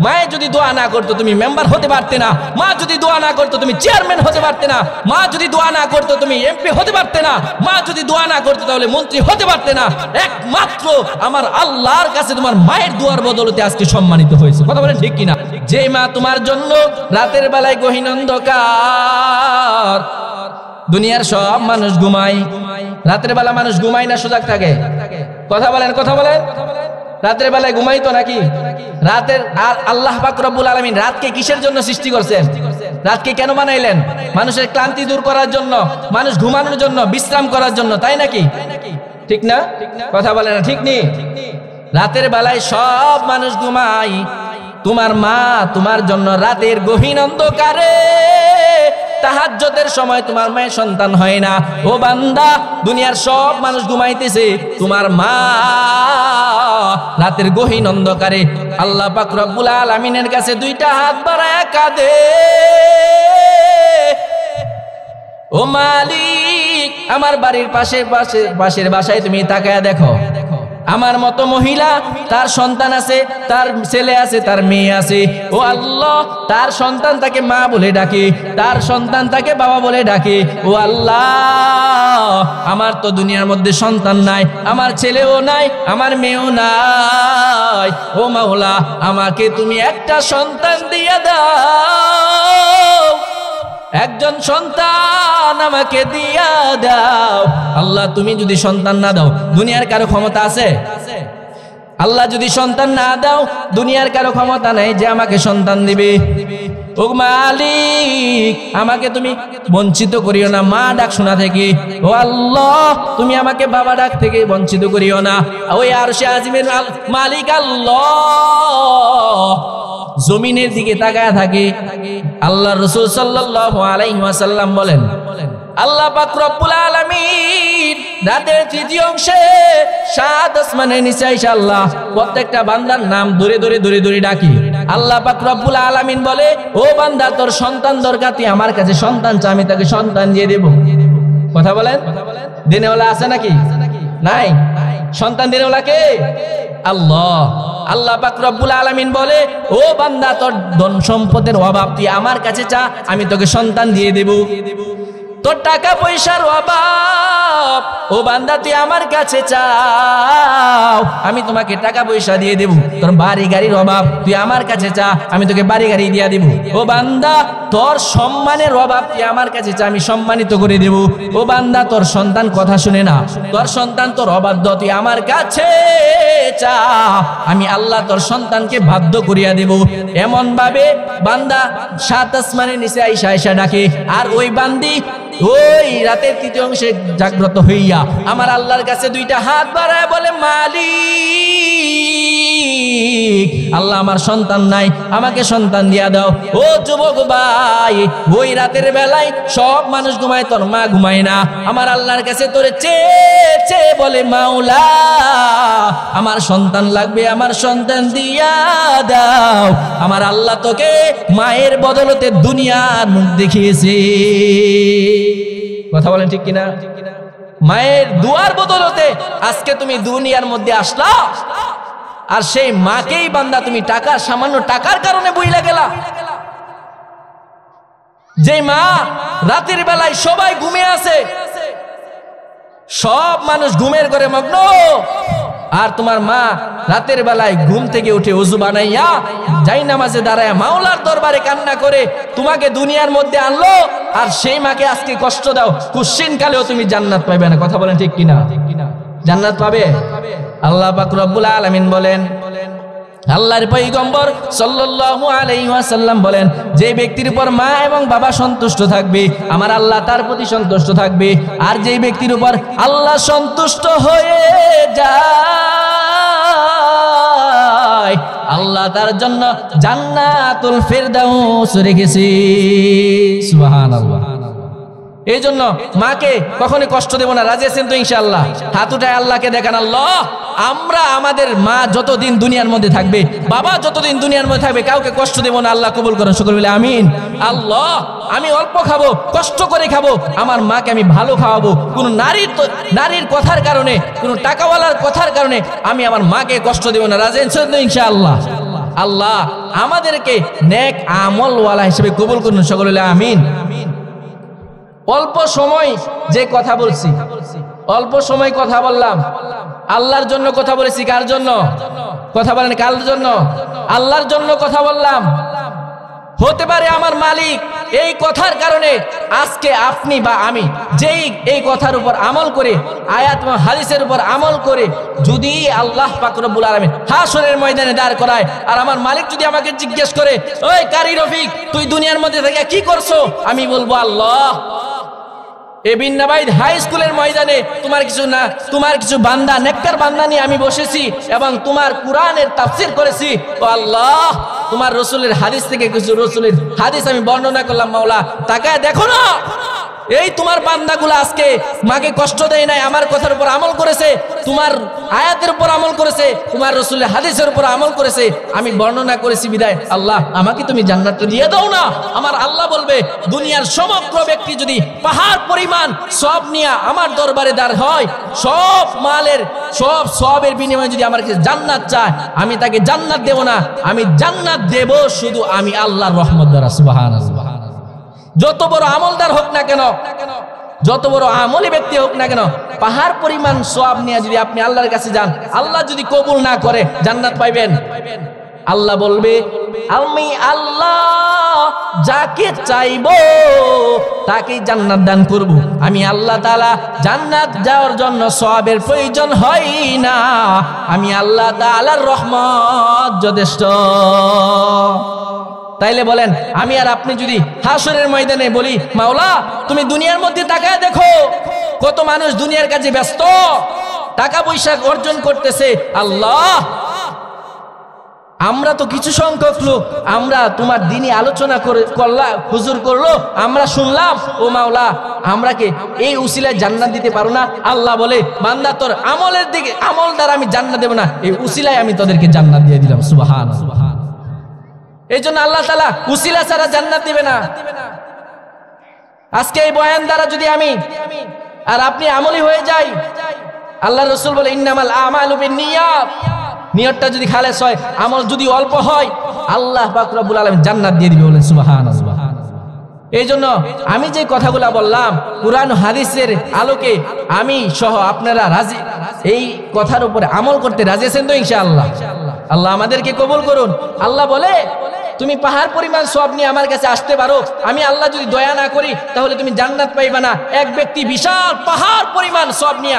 মায়ে যদি দোয়া না করতো তুমি মেম্বার হতে পারতে না, মা যদি দোয়া না করতো তুমি চেয়ারম্যান হতে পারতে না, মা যদি দোয়া না করতো তুমি এমপি হতে পারতে না, মা যদি দোয়া না করতো তাহলে মন্ত্রী হতে পারতে না। একমাত্র আমার আল্লাহর কাছে তোমার মায়ের দোয়ার বদলতে আজকে সম্মানিত হয়েছে। কথা বলেন ঠিক কিনা? যে মা তোমার জন্য রাতের বেলায় গহীন অন্ধকার, দুনিয়ার সব মানুষ ঘুমায়, রাতের বেলা মানুষ ঘুমায় না সজাগ থাকে? কথা বলেন, কথা বলেন। রাতের বেলায় ঘুমাইতো নাকি? রাতের আল্লাহ পাক রব্বুল আলামিন রাতকে কিসের জন্য সৃষ্টি করছেন? রাতকে কেন বানাইলেন? মানুষের ক্লান্তি দূর করার জন্য, মানুষ ঘুমানোর জন্য, বিশ্রাম করার জন্য, তাই নাকি? ঠিক না? কথা বলে না, ঠিক নেই? রাতের বেলায় সব মানুষ ঘুমায়, তোমার মা তোমার জন্য রাতের গহীন অন্ধকারে তাহাজ্জুদের সময় তোমার মায়ের সন্তান হয় না। ও বান্দা, দুনিয়ার সব মানুষ ঘুমাইতেছে, তোমার মা রাতের গহীন অন্ধকারে আল্লাহ পাক রব্বুল আলামিনের কাছে দুইটা হাত বাড়ায় কাঁদে, ও মালিক আমার বাড়ির পাশের বাসায় তুমি তাকায়া দেখো, আমার মতো মহিলা তার সন্তান আছে, তার ছেলে আছে, তার মেয়ে আছে, ও আল্লাহ তার সন্তান তাকে মা বলে ডাকে, তার সন্তান তাকে বাবা বলে ডাকে। ও আল্লাহ আমার তো দুনিয়ার মধ্যে সন্তান নাই, আমার ছেলেও নাই, আমার মেয়েও নাই, ও মাওলা আমাকে তুমি একটা সন্তান দিয়ে দাও, একজন সন্তান আমাকে দিয়া দাও। আল্লাহ তুমি যদি সন্তান না দাও দুনিয়ার কারো ক্ষমতা আছে? আল্লাহ যদি সন্তান না দাও দুনিয়ার কারো ক্ষমতা নাই যে আমাকে সন্তান দিবে। ও মালিক আমাকে তুমি বঞ্চিত করিও না মা ডাক শোনা থেকে, ও আল্লাহ তুমি আমাকে বাবা ডাক থেকে বঞ্চিত করিও না। ওই আরশে আজিমের মালিক আল্লাহ জমিনের দিকে তাকায় থাকে। আল্লাহ রাসূল সাল্লাল্লাহু আলাইহি ওয়াসাল্লাম বলেন, আল্লাহ পাক রব্বুল আলামিন রাতের তৃতীয় অংশে সাত আসমানের নিচে ইনশাআল্লাহ প্রত্যেকটা বান্দার নাম ধরে ধরে ধরে ধরে ডাকি। আল্লাহ পাক রব্বুল আলামিন বলে, ও বান্দা তোর সন্তান দরকার, তুই আমার কাছে সন্তান চা, আমি তাকে সন্তান দিয়ে দেব। কথা বলেন, দিনেওয়ালা আছে নাকি? নাই। সন্তান দিনেওয়ালা কে? আল্লাহ। আল্লাহ পাক রব্বুল আলামিন বলে, ও বান্দা তোর ধন সম্পদের অভাব, তুই আমার কাছে চা, আমি তোকে সন্তান দিয়ে দেব। তোর টাকা পয়সার অভাব, ও বান্দা তুই আমার কাছে চাও, আমি তোমাকে টাকা পয়সা দিয়ে দেব। তোর বাড়ি গাড়ির অভাব, তুই আমার কাছে চা, আমি তোকে বাড়ি গাড়ি দিয়ে দেব। ও বান্দা তোর সম্মানের অভাব, তুই আমার কাছে চা, আমি সম্মানিত করে দেব। ও বান্দা তোর সন্তান কথা শুনে না, তোর সন্তান তোর অবাধ্য, তুই আমার কাছে চা, আমি আল্লাহ তোর সন্তানকে বাধ্য করিয়া দেব। এমন ভাবে বান্দা সাত আসমানের নিচে আইসা আইসা ডাকে। আর ওই বান্দি ওই রাতের তৃতীয় অংশে জাগ্রত হইয়া আমার আল্লাহর কাছে দুইটা হাত বাড়ায় বলে, মালিক আল্লাহ আমার সন্তান নাই, আমাকে সন্তান দিয়া দাও। ও যুবক ভাই, ওই রাতের বেলায় সব মানুষ ঘুমায়, তোর মা ঘুমায় না। আমার আল্লাহর কাছে তোরে চেয়ে চেয়ে বলে, মাওলা আমার সন্তান লাগবে, আমার সন্তান দিয়া দাও। আমার আল্লাহ তোকে মায়ের বদলতে দুনিয়ার মুখ দেখিয়েছে। কথা বলেন ঠিক কিনা? মায়ের দুয়ার বদলতে আজকে তুমি দুনিয়ার মধ্যে আসলা, আর সেই মাকেই বান্দা তুমি টাকার সামান্য টাকার কারণে বইলা গেলা। যে মা রাতের বেলায় সবাই ঘুমিয়ে আছে, সব মানুষ ঘুমের ঘরে মগ্ন, আর তোমার মা রাতের বেলায় ঘুম থেকে উঠে ওযু বানাইয়া যাই নামাজে দাঁড়ায় মাওলার দরবারে কান্না করে তোমাকে দুনিয়ার মধ্যে আনলো, আর সেই মাকে আজকে কষ্ট দাও, কুশ্চিন কালেও তুমি জান্নাত পাবে না। কথা বলেন ঠিক কিনা? জান্নাত পাবে? আল্লাহ পাক রব্বুল আলামিন বলেন, আল্লাহর পয়গম্বর সাল্লাল্লাহু আলাইহি ওয়াসাল্লাম বলেন, যে ব্যক্তির উপর মা এবং বাবা সন্তুষ্ট থাকবে আমার আল্লাহ তার প্রতি সন্তুষ্ট থাকবে, আর যে ব্যক্তির উপর আল্লাহ সন্তুষ্ট হয়ে যায় আল্লাহ তার জন্য জান্নাতুল ফিরদাউস রেখেছে। সুবহানাল্লাহ। এই জন্য মাকে কখনো কষ্ট দেব না। রাজি আছেন তো ইনশাআল্লাহ? হাত উঠায় আল্লাহকে দেখান, আল্লাহ আমরা আমাদের মা যতদিন দুনিয়ার মধ্যে থাকবে, বাবা যতদিন দুনিয়ার মধ্যে থাকবে, কাউকে কষ্ট দেব না। আল্লাহ কবুল করেন, সকলে বলে আমিন। আল্লাহ আমি অল্প খাবো, কষ্ট করে খাবো, আমার মাকে আমি ভালো খাওয়াবো। কোন নারীর কথার কারণে, কোন টাকাওয়ালার কথার কারণে আমি আমার মাকে কষ্ট দেব না। রাজি আছেন তো ইনশাআল্লাহ? আল্লাহ আমাদেরকে নেক আমলওয়ালা হিসেবে কবুল করুন, সকলে বলে আমিন। অল্প সময় যে কথা বলছি, অল্প সময় কথা বললাম, আল্লাহর জন্য কথা বলেছি। কার জন্য কথা বলেন? কার জন্য? আল্লাহর জন্য কথা বললাম। হতে পারে আমার মালিক এই কথার কারণে আজকে আপনি বা আমি যেই এই কথার উপর আমল করে, আয়াত এবং হাদিসের উপর আমল করে, যদি আল্লাহ পাক রব্বুল আলামিন হাসরের ময়দানে দাঁড় করায়, আর আমার মালিক যদি আমাকে জিজ্ঞেস করে, ওই কারি রফিক তুই দুনিয়ার মধ্যে থেকে কি করছো, আমি বলবো, আল্লাহ এই বিন্নাবাইদ হাই স্কুলের ময়দানে তোমার কিছু বান্দা, নেককার বান্দা নিয়ে আমি বসেছি এবং তোমার কুরআনের তাফসীর করেছি। ও আল্লাহ তোমার রাসূলের হাদিস থেকে কিছু রাসূলের হাদিস আমি বর্ণনা করলাম। মাওলা তাকায় দেখো না, এই তোমার বান্দাগুলো আজকে মাকে কষ্ট দেয় নাই, আমার কথার উপর আমল করেছে, তোমার আয়াতের উপর আমল করেছে, তোমার রাসূলের হাদিসের উপর আমল করেছে। আমি বর্ণনা করেছি বিদায় আল্লাহ আমাকে তুমি জান্নাত দিয়ে দাও না। আমার আল্লাহ বলবে, দুনিয়ার সমগ্র ব্যক্তি যদি পাহাড় পরিমাণ সওয়াব নিয়ে আমার দরবারে দাঁড় হয়, সব মালের সব সওয়াবের বিনিময়ে যদি আমার কাছে জান্নাত চায়, আমি তাকে জান্নাত দেব না। আমি জান্নাত দেব শুধু আমি আল্লাহর রহমত দ্বারা। সুবহানাল্লাহ। যত বড় আমলদার হোক না কেন, যত বড় আমলি ব্যক্তি হোক না কেন, পাহাড় পরিমাণ সওয়াব নিয়ে যদি আপনি আল্লাহর কাছে যান, আল্লাহ যদি কবুল না করে জান্নাত পাইবেন? আল্লাহ বলবে, আমি আল্লাহ যাকে চাইবো তাকেই জান্নাত দান করব। আমি আল্লাহ তাআলা জান্নাত যাওয়ার জন্য সওয়াবের প্রয়োজন হয় না, আমি আল্লাহ তাআলার রহমত যথেষ্ট। তাইলে বলেন আমি আর আপনি যদি হাসরের ময়দানে বলি মাওলা তুমি দুনিয়ার মধ্যে তাকায় দেখো কত মানুষ দুনিয়ার কাজে ব্যস্ত, টাকা পয়সা অর্জন করতেছে, আল্লাহ আমরা তো কিছু সংখ্যক লোক আমরা তোমার দিনই আলোচনা করলাম, হুজুর করলো, আমরা শুনলাম, ও মাওলা আমরাকে এই উসিলায় জান্নাত দিতে পারো না? আল্লাহ বলে বান্দা তোর আমলের দিকে, আমল দ্বারা আমি জান্নাত দেব না, এই উসিলায় আমি তোদেরকে জান্নাত দিয়ে দিলাম। সুবহানাল্লাহ। এই জন্য আল্লাহ তাআলা উসিলা ছাড়া জান্নাত দিবে না। আজকে এই বয়ান দ্বারা যদি আমি আর আপনি আমলি হয়ে যাই, আল্লাহ রাসূল বলে ইন্নামাল আমালু বিন্নিয়াত, নিয়তটা যদি খালেস হয়, আমল যদি অল্প হয়, আল্লাহ পাক রব্বুল আলামিন জান্নাত দিয়ে দিবে। বলেন সুবহানাল্লাহ। এই জন্য আমি যে কথাগুলো বললাম কুরআন হাদিসের আলোকে আমি সহ আপনারা রাজি, এই কথার উপরে আমল করতে রাজি আছেন তো ইনশাআল্লাহ? আল্লাহ আমাদেরকে কবুল করুন। আল্লাহ বলে তুমি পাহাড় পরিমাণ সওয়াব নিয়ে আমার কাছে আসতে পারো, আমি আল্লাহ যদি দয়া না করি তাহলে তুমি জান্নাত পাইবা না। এক ব্যক্তি বিশাল পাহাড় পরিমাণ সওয়াব নিয়ে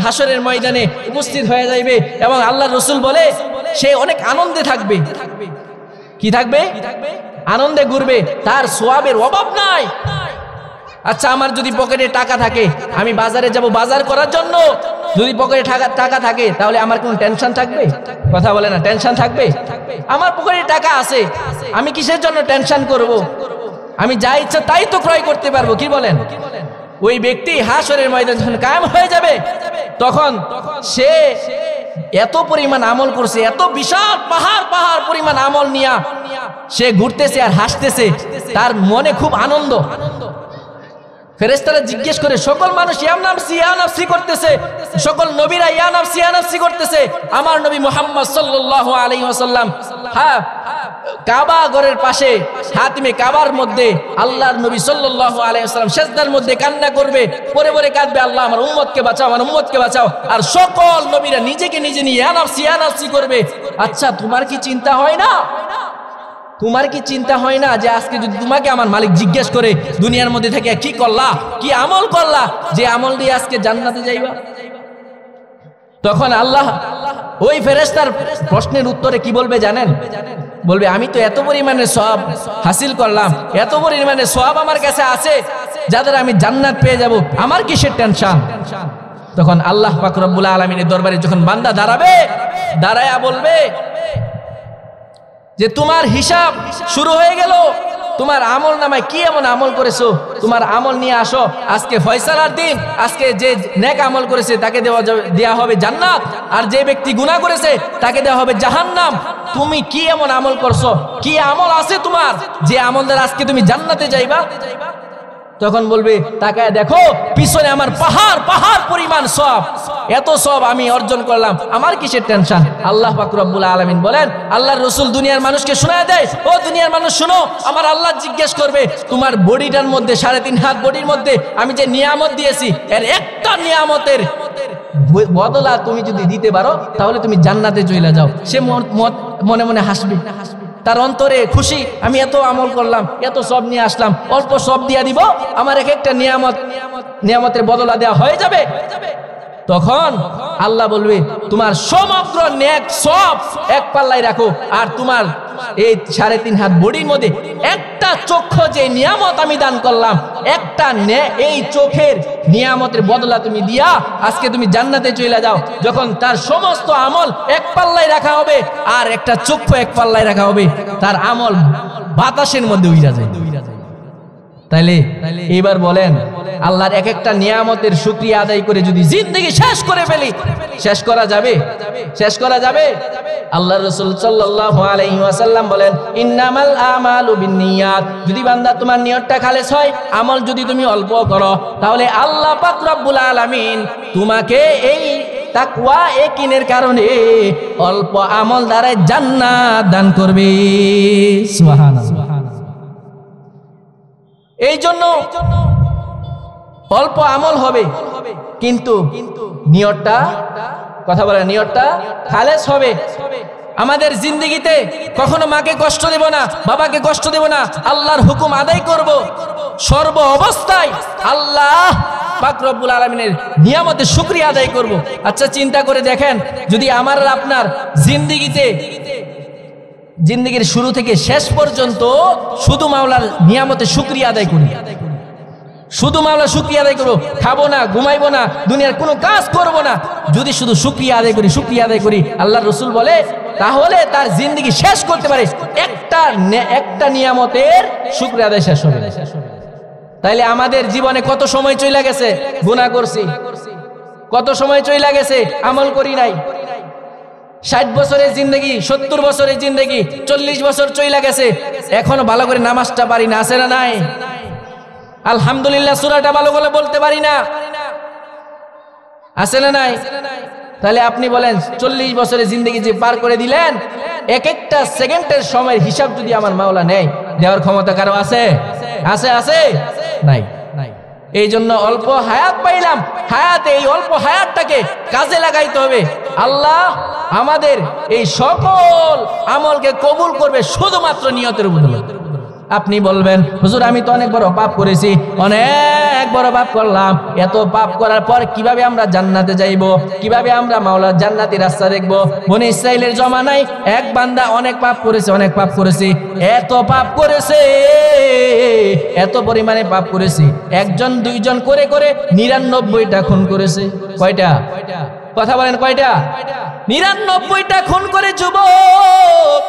হাসরের ময়দানে উপস্থিত হয়ে যাইবে এবং আল্লাহ রাসূল বলে সে অনেক আনন্দে থাকবে। কি থাকবে? আনন্দে ঘুরবে, তার সওয়াবের অভাব নাই। আচ্ছা আমার যদি পকেটে টাকা থাকে, আমি বাজারে যাব বাজার করার জন্য, যদি পকেটে টাকা থাকে তাহলে আমার কোনো টেনশন থাকবে? কথা বলে না, টেনশন থাকবে? আমার পকেটে টাকা আছে, আমি কিসের জন্য টেনশন করব? আমি যা ইচ্ছা তাই তো ক্রয় করতে পারবো। কি বলেন? ওই ব্যক্তি হাসরের ময়দানে যখন কায়েম হয়ে যাবে তখন সে এত পরিমাণ আমল করছে, এত বিশাল পাহাড় পরিমাণ আমল নিয়া সে ঘুরতেছে আর হাসতেছে, তার মনে খুব আনন্দ। ফেরেশতারা জিজ্ঞেস করে, সকল মানুষ ইয়া নাফসি করতেছে, সকল নবীরা ইয়া নাফসি করতেছে, আমার নবী মুহাম্মদ সাল্লাল্লাহু আলাইহি ওয়াসাল্লাম হ্যাঁ কাবা ঘরের পাশে হাতিমে কাবার মধ্যে আল্লাহর নবী সাল্লাল্লাহু আলাইহি ওয়াসাল্লাম সিজদার মধ্যে কান্না করবে, পরে পরে কাঁদবে, আল্লাহ আমার উম্মতকে বাঁচাও, আমার উম্মতকে বাঁচাও। আর সকল নবীরা নিজেকে নিজে নিয়ে ইয়া নাফসি করবে। আচ্ছা তোমার কি চিন্তা হয় না? তোমার কি চিন্তা হয় না যে আজকে যদি তোমাকে আমার মালিক জিজ্ঞেস করে দুনিয়ার মধ্যে থেকে কি করলা, কি আমল করলা, যে আমল দিয়ে আজকে জান্নাতে যাইবা? তখন আল্লাহ ওই ফেরেশতার প্রশ্নের উত্তরে কি বলবে জানেন? বলবে আমি তো এত পরিমাণে সওয়াব হাসিল করলাম, এত পরিমাণে সওয়াব আমার কাছে আছে যাদের আমি জান্নাত পেয়ে যাব, আমার কিসের টেনশন? তখন আল্লাহ পাক রব্বুল আলামিনের দরবারে যখন বান্দা দাঁড়াবে, দাঁড়ায়া বলবে যে তোমার হিসাব শুরু হয়ে গেল, তোমার আমল নামায় কি এমন আমল করেছো, তোমার আমল নিয়ে আসো, আজকে ফয়সালার দিন। আজকে যে নেক আমল করেছে তাকে দেওয়া হবে জান্নাত, আর যে ব্যক্তি গুনাহ করেছে তাকে দেওয়া হবে জাহান্নাম। তুমি কি এমন আমল করছো, কি আমল আছে তোমার যে আমল দ্বারা আজকে তুমি জান্নাতে যাইবা? তখন বলবে তাকায় দেখো পিছনে আমার পাহাড় পরিমাণ সওয়াব, এত সওয়াব আমি অর্জন করলাম, আমার কিসের টেনশন? আল্লাহ পাক রব্বুল আলামিন বলেন, আল্লাহর রাসূল দুনিয়ার মানুষকে শোনায় দেয়, ও দুনিয়ার মানুষ শোনো, আমার আল্লাহ জিজ্ঞেস করবে তোমার বডিটার মধ্যে 3.5 হাত বডির মধ্যে আমি যে নিয়ামত দিয়েছি, এর একটা নিয়ামতের বদলা তুমি যদি দিতে পারো তাহলে তুমি জান্নাতে চলে যাও। সে মনে মনে হাসবে, তার অন্তরে খুশি, আমি এত আমল করলাম, এত সব নিয়ে আসলাম, অল্প সব দিয়া দিব, আমার এক একটা নিয়ামতের বদলা দেওয়া হয়ে যাবে। তখন আল্লাহ বলবে তোমার সমগ্র নেক সব এক পাল্লায় রাখো, আর তোমার এই 3.5 হাত বডির মধ্যে একটা চক্ষু যে নিয়ামত আমি দান করলাম, একটা এই চোখের নিয়ামতের বদলা তুমি দিয়া আজকে তুমি জান্নাতে চলে যাও। যখন তার সমস্ত আমল এক পাল্লায় রাখা হবে আর একটা চক্ষু এক পাল্লায় রাখা হবে, তার আমল বাতাসের মধ্যে উড়ে যায়। তাইলে এবার বলেন আল্লাহর এক একটা নিয়ামতের শুকরিয়া আদায় করে যদি জিন্দেগি শেষ করে ফেলি, শেষ করা যাবে? শেষ করা যাবে? আল্লাহর রাসূল সাল্লাল্লাহু আলাইহি ওয়াসাল্লাম বলেন, ইন্নামাল আমালু বিন্নিয়াত, যদি বান্দা তোমার নিয়তটা খালেস হয়, আমল যদি তুমি অল্প করো, তাহলে আল্লাহ পাক রব্বুল আলামিন তোমাকে এই তাকওয়া ইয়াকিনের কারণে অল্প আমল দ্বারা জান্নাত দান করবে। সুবহানাল্লাহ। এই জন্য অল্প আমল হবে কিন্তু নিয়তটা, কথা বলে, নিয়তটা খালেস হবে। আমাদের জিন্দেগিতে কখনো মাকে কষ্ট দেব না, বাবাকে কষ্ট দেব না, আল্লাহর হুকুম আদায় করব সর্ব অবস্থায়, আল্লাহ পাক রব্বুল আলামিনের নিয়ামতের শুকরিয়া আদায় করব। আচ্ছা চিন্তা করে দেখেন, যদি আমার আপনার জিন্দেগিতে জিন্দেগির শুরু থেকে শেষ পর্যন্ত শুধু মাওলার নিয়ামতে শুকরিয়া আদায় করি, শুধু মাওলার শুকরিয়া আদায় করবো, খাবো না, ঘুমাইবো না, দুনিয়ার কোনো কাজ করব না, যদি শুধু শুকরিয়া আদায় করি, শুকরিয়া আদায় করি, আল্লাহ রসুল বলে তাহলে তার জিন্দেগি শেষ করতে পারে একটা নিয়ামতের শুকরিয়া আদায় শেষ হবে। তাইলে আমাদের জীবনে কত সময় চলে গেছে গুনাহ করছি, কত সময় চলে গেছে আমল করি নাই। 60 বছরের জিন্দেগি, 70 বছরের জিন্দেগি, 40 বছর চলে গেছে, এখনো ভালো করে নামাজটা পারি না, আছে না নাই? আলহামদুলিল্লাহ সূরাটা ভালো করে বলতে পারি না, আছে না নাই? তাহলে আপনি বলেন 40 বছরের জিন্দেগি যে পার করে দিলেন, এক একটা সেকেন্ডের সময়ের হিসাব যদি আমার মাওলা নেয়, দেওয়ার ক্ষমতা কারো আছে? আছে আছে নাই। এই জন্য অল্প হায়াত পাইলাম, হায়াতে এই অল্প হায়াতটাকে কাজে লাগাইতে হবে। আল্লাহ আমাদের এই সকল আমলকে কবুল করবে শুধুমাত্র নিয়তের বদলে। আপনি বলবেন হুজুর আমি তো অনেক বড় পাপ করেছি, অনেক বড় পাপ করলাম, এত পাপ করার পর কিভাবে আমরা জান্নাতে যাইব, কিভাবে আমরা মাওলার জান্নাতি রাস্তা দেখব? বনি ইসরাইলের জমানায় এক বান্দা অনেক পাপ করেছে, অনেক পাপ করেছে, এত পাপ করেছে, এত পরিমাণে পাপ করেছে, একজন দুইজন করে করে 99টা খুন করেছে। কয়টা? কথা বলেন কয়টা? 99টা খুন করে যুবক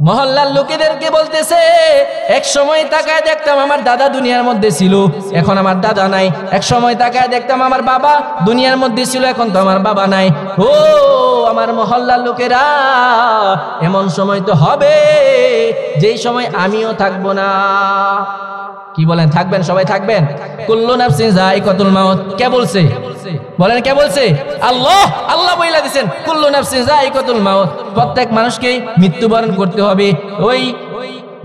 মহল্লার লোকেদেরকে বলতেছে, এক সময় তাকায় দেখতাম আমার দাদা দুনিয়ার মধ্যে ছিল, এখন আমার দাদা নাই। এক সময় তাকায় দেখতাম আমার বাবা দুনিয়ার মধ্যে ছিল, এখন তো আমার বাবা নাই। ও আমার মহল্লার লোকেরা, এমন সময় তো হবে যেই সময় আমিও থাকবো না। কি বলেন, থাকবেন? সবাই থাকবেন? কুল্লু নাফসিন যায়িকাতুল মাউত। কে বলছে? বলেন কে বলছে? আল্লাহ। আল্লাহ বইলা দিয়েছেন কুল্লু নাফসিন যায়িকাতুল মাউত, প্রত্যেক মানুষকে মৃত্যুবরণ করতে হবে। ওই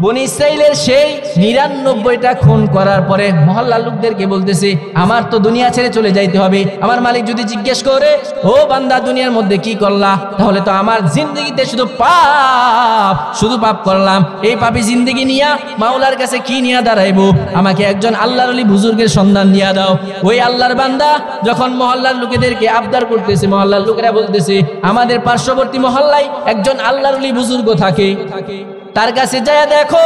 বনি ইসরাইলের সেই 99টা খুন করার পরে মহল্লার লোকদেরকে বলতেছে, আমার তো দুনিয়া ছেড়ে চলে যাইতে হবে। আমার মালিক যদি জিজ্ঞেস করে, ও বান্দা দুনিয়ার মধ্যে কি করলা, তাহলে তো আমার জিন্দগিতে শুধু পাপ, শুধু পাপ করলাম। এই পাপী জিন্দগি নিয়া মাওলার কাছে কি নিয়ে দাঁড়াইবো? আমাকে একজন আল্লাহর ওলি বুজুর্গের সন্ধান দিয়া দাও। ওই আল্লাহর বান্দা যখন মহল্লার লোকেদেরকে আবদার করতেছে, মহল্লার লোকেরা বলতেছে, আমাদের পার্শ্ববর্তী মহল্লায় একজন আল্লাহর ওলি বুজুর্গ থাকে, তার কাছে যায় দেখো,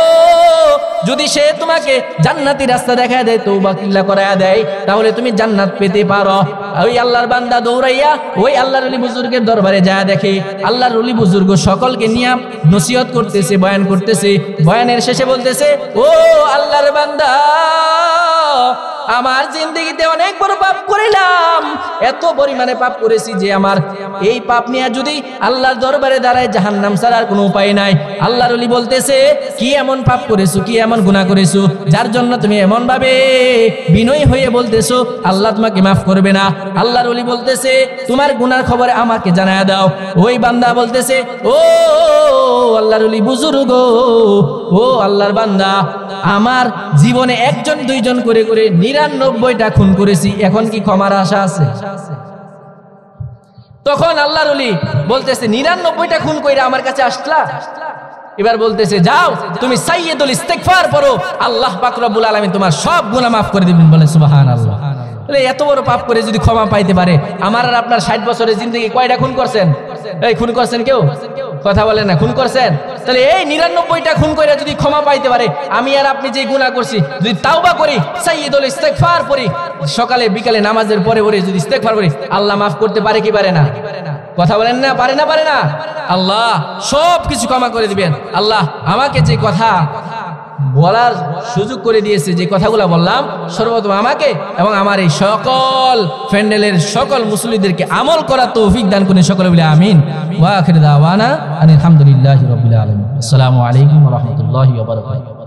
যদি সে তোমাকে জান্নাতি রাস্তা দেখায় দেয়, তওবা কিল্লা করায়া দেয়, তাহলে তুমি জান্নাত পেতে পারো। ওই আল্লাহর বান্দা দৌড়াইয়া ওই আল্লাহর ওলি বুজুর্গের দরবারে যায় দেখে আল্লাহর ওলি বুজুর্গ সকলকে নিয়ে নসিহত করতেছে, বয়ান করতেছে। বয়ানের শেষে বলতেছে, ও আল্লাহর বান্দা, আমার জিন্দগিতে অনেক বড় পাপ করিলাম, এত পরিমাণে পাপ করেছি যে আমার এই পাপ নিয়ে যদি আল্লাহর দরবারে দাঁড়ায় জাহান্নাম ছাড়া আর কোনো উপায় নাই। আল্লাহর ওলি বলতেছে, কি এমন পাপ করেছো, কি এমন গুনাহ করেছো যার জন্য তুমি এমন ভাবে বিনয়ী হয়ে বলতেছো আল্লাহ তোমাকে মাফ করবে না? আল্লাহর ওলি বলতেছে, তোমার গুনার খবর আমাকে জানায় দাও। ওই বান্দা বলতেছে, ও আল্লাহর ওলি বুজুর্গ, ও আল্লাহর বান্দা, আমার জীবনে একজন দুইজন করে করে 99টা খুন করেছি, এখন কি ক্ষমার আশা আছে? তখন আল্লাহর ওলি বলতেছে, 99টা খুন কইরা আমার কাছে আসলা? এবার বলতেছে, যাও তুমি সাইয়্যিদুল ইস্তিগফার পড়ো, আল্লাহ পাক রব্বুল আলামিন তোমার সব গুনাহ মাফ করে দিবেন। বলে সুবহানাল্লাহ। এত বড় পাপ করে যদি ক্ষমা পাইতে পারে, আমার আর আপনার 60 বছরের জিন্দগি কয়টা খুন করছেন? এই খুন করছেন কেউ? কথা বলেন না, খুন করছেন? তাহলে এই 99টা খুন করে যদি ক্ষমা পাইতে পারে, আমি আর আপনি যে গুনাহ করছি যদি তাওবা করি, সাইয়্যিদুল ইস্তিগফার পড়ি, সকালে বিকালে নামাজের পরে পরে যদি ইস্তিগফার করি, আল্লাহ মাফ করতে পারে কি পারে না? কথা বলেন না, পারে না? পারে না? আল্লাহ সব কিছু ক্ষমা করে দিবেন। আল্লাহ আমাকে যে কথা বলার সুযোগ করে দিয়েছে, যে কথাগুলো বললাম, সর্বপ্রথম আমাকে এবং আমার এই সকল প্যান্ডেলের সকল মুসল্লিদেরকে আমল করার তৌফিক দান করুন। সকলে বলে আমিন। ওয়া আখিরু দাওয়ানা আলহামদুলিল্লাহি রাব্বিল আলামিন। আসসালামু আলাইকুম ওয়া রাহমাতুল্লাহি ওয়া বারাকাতুহু।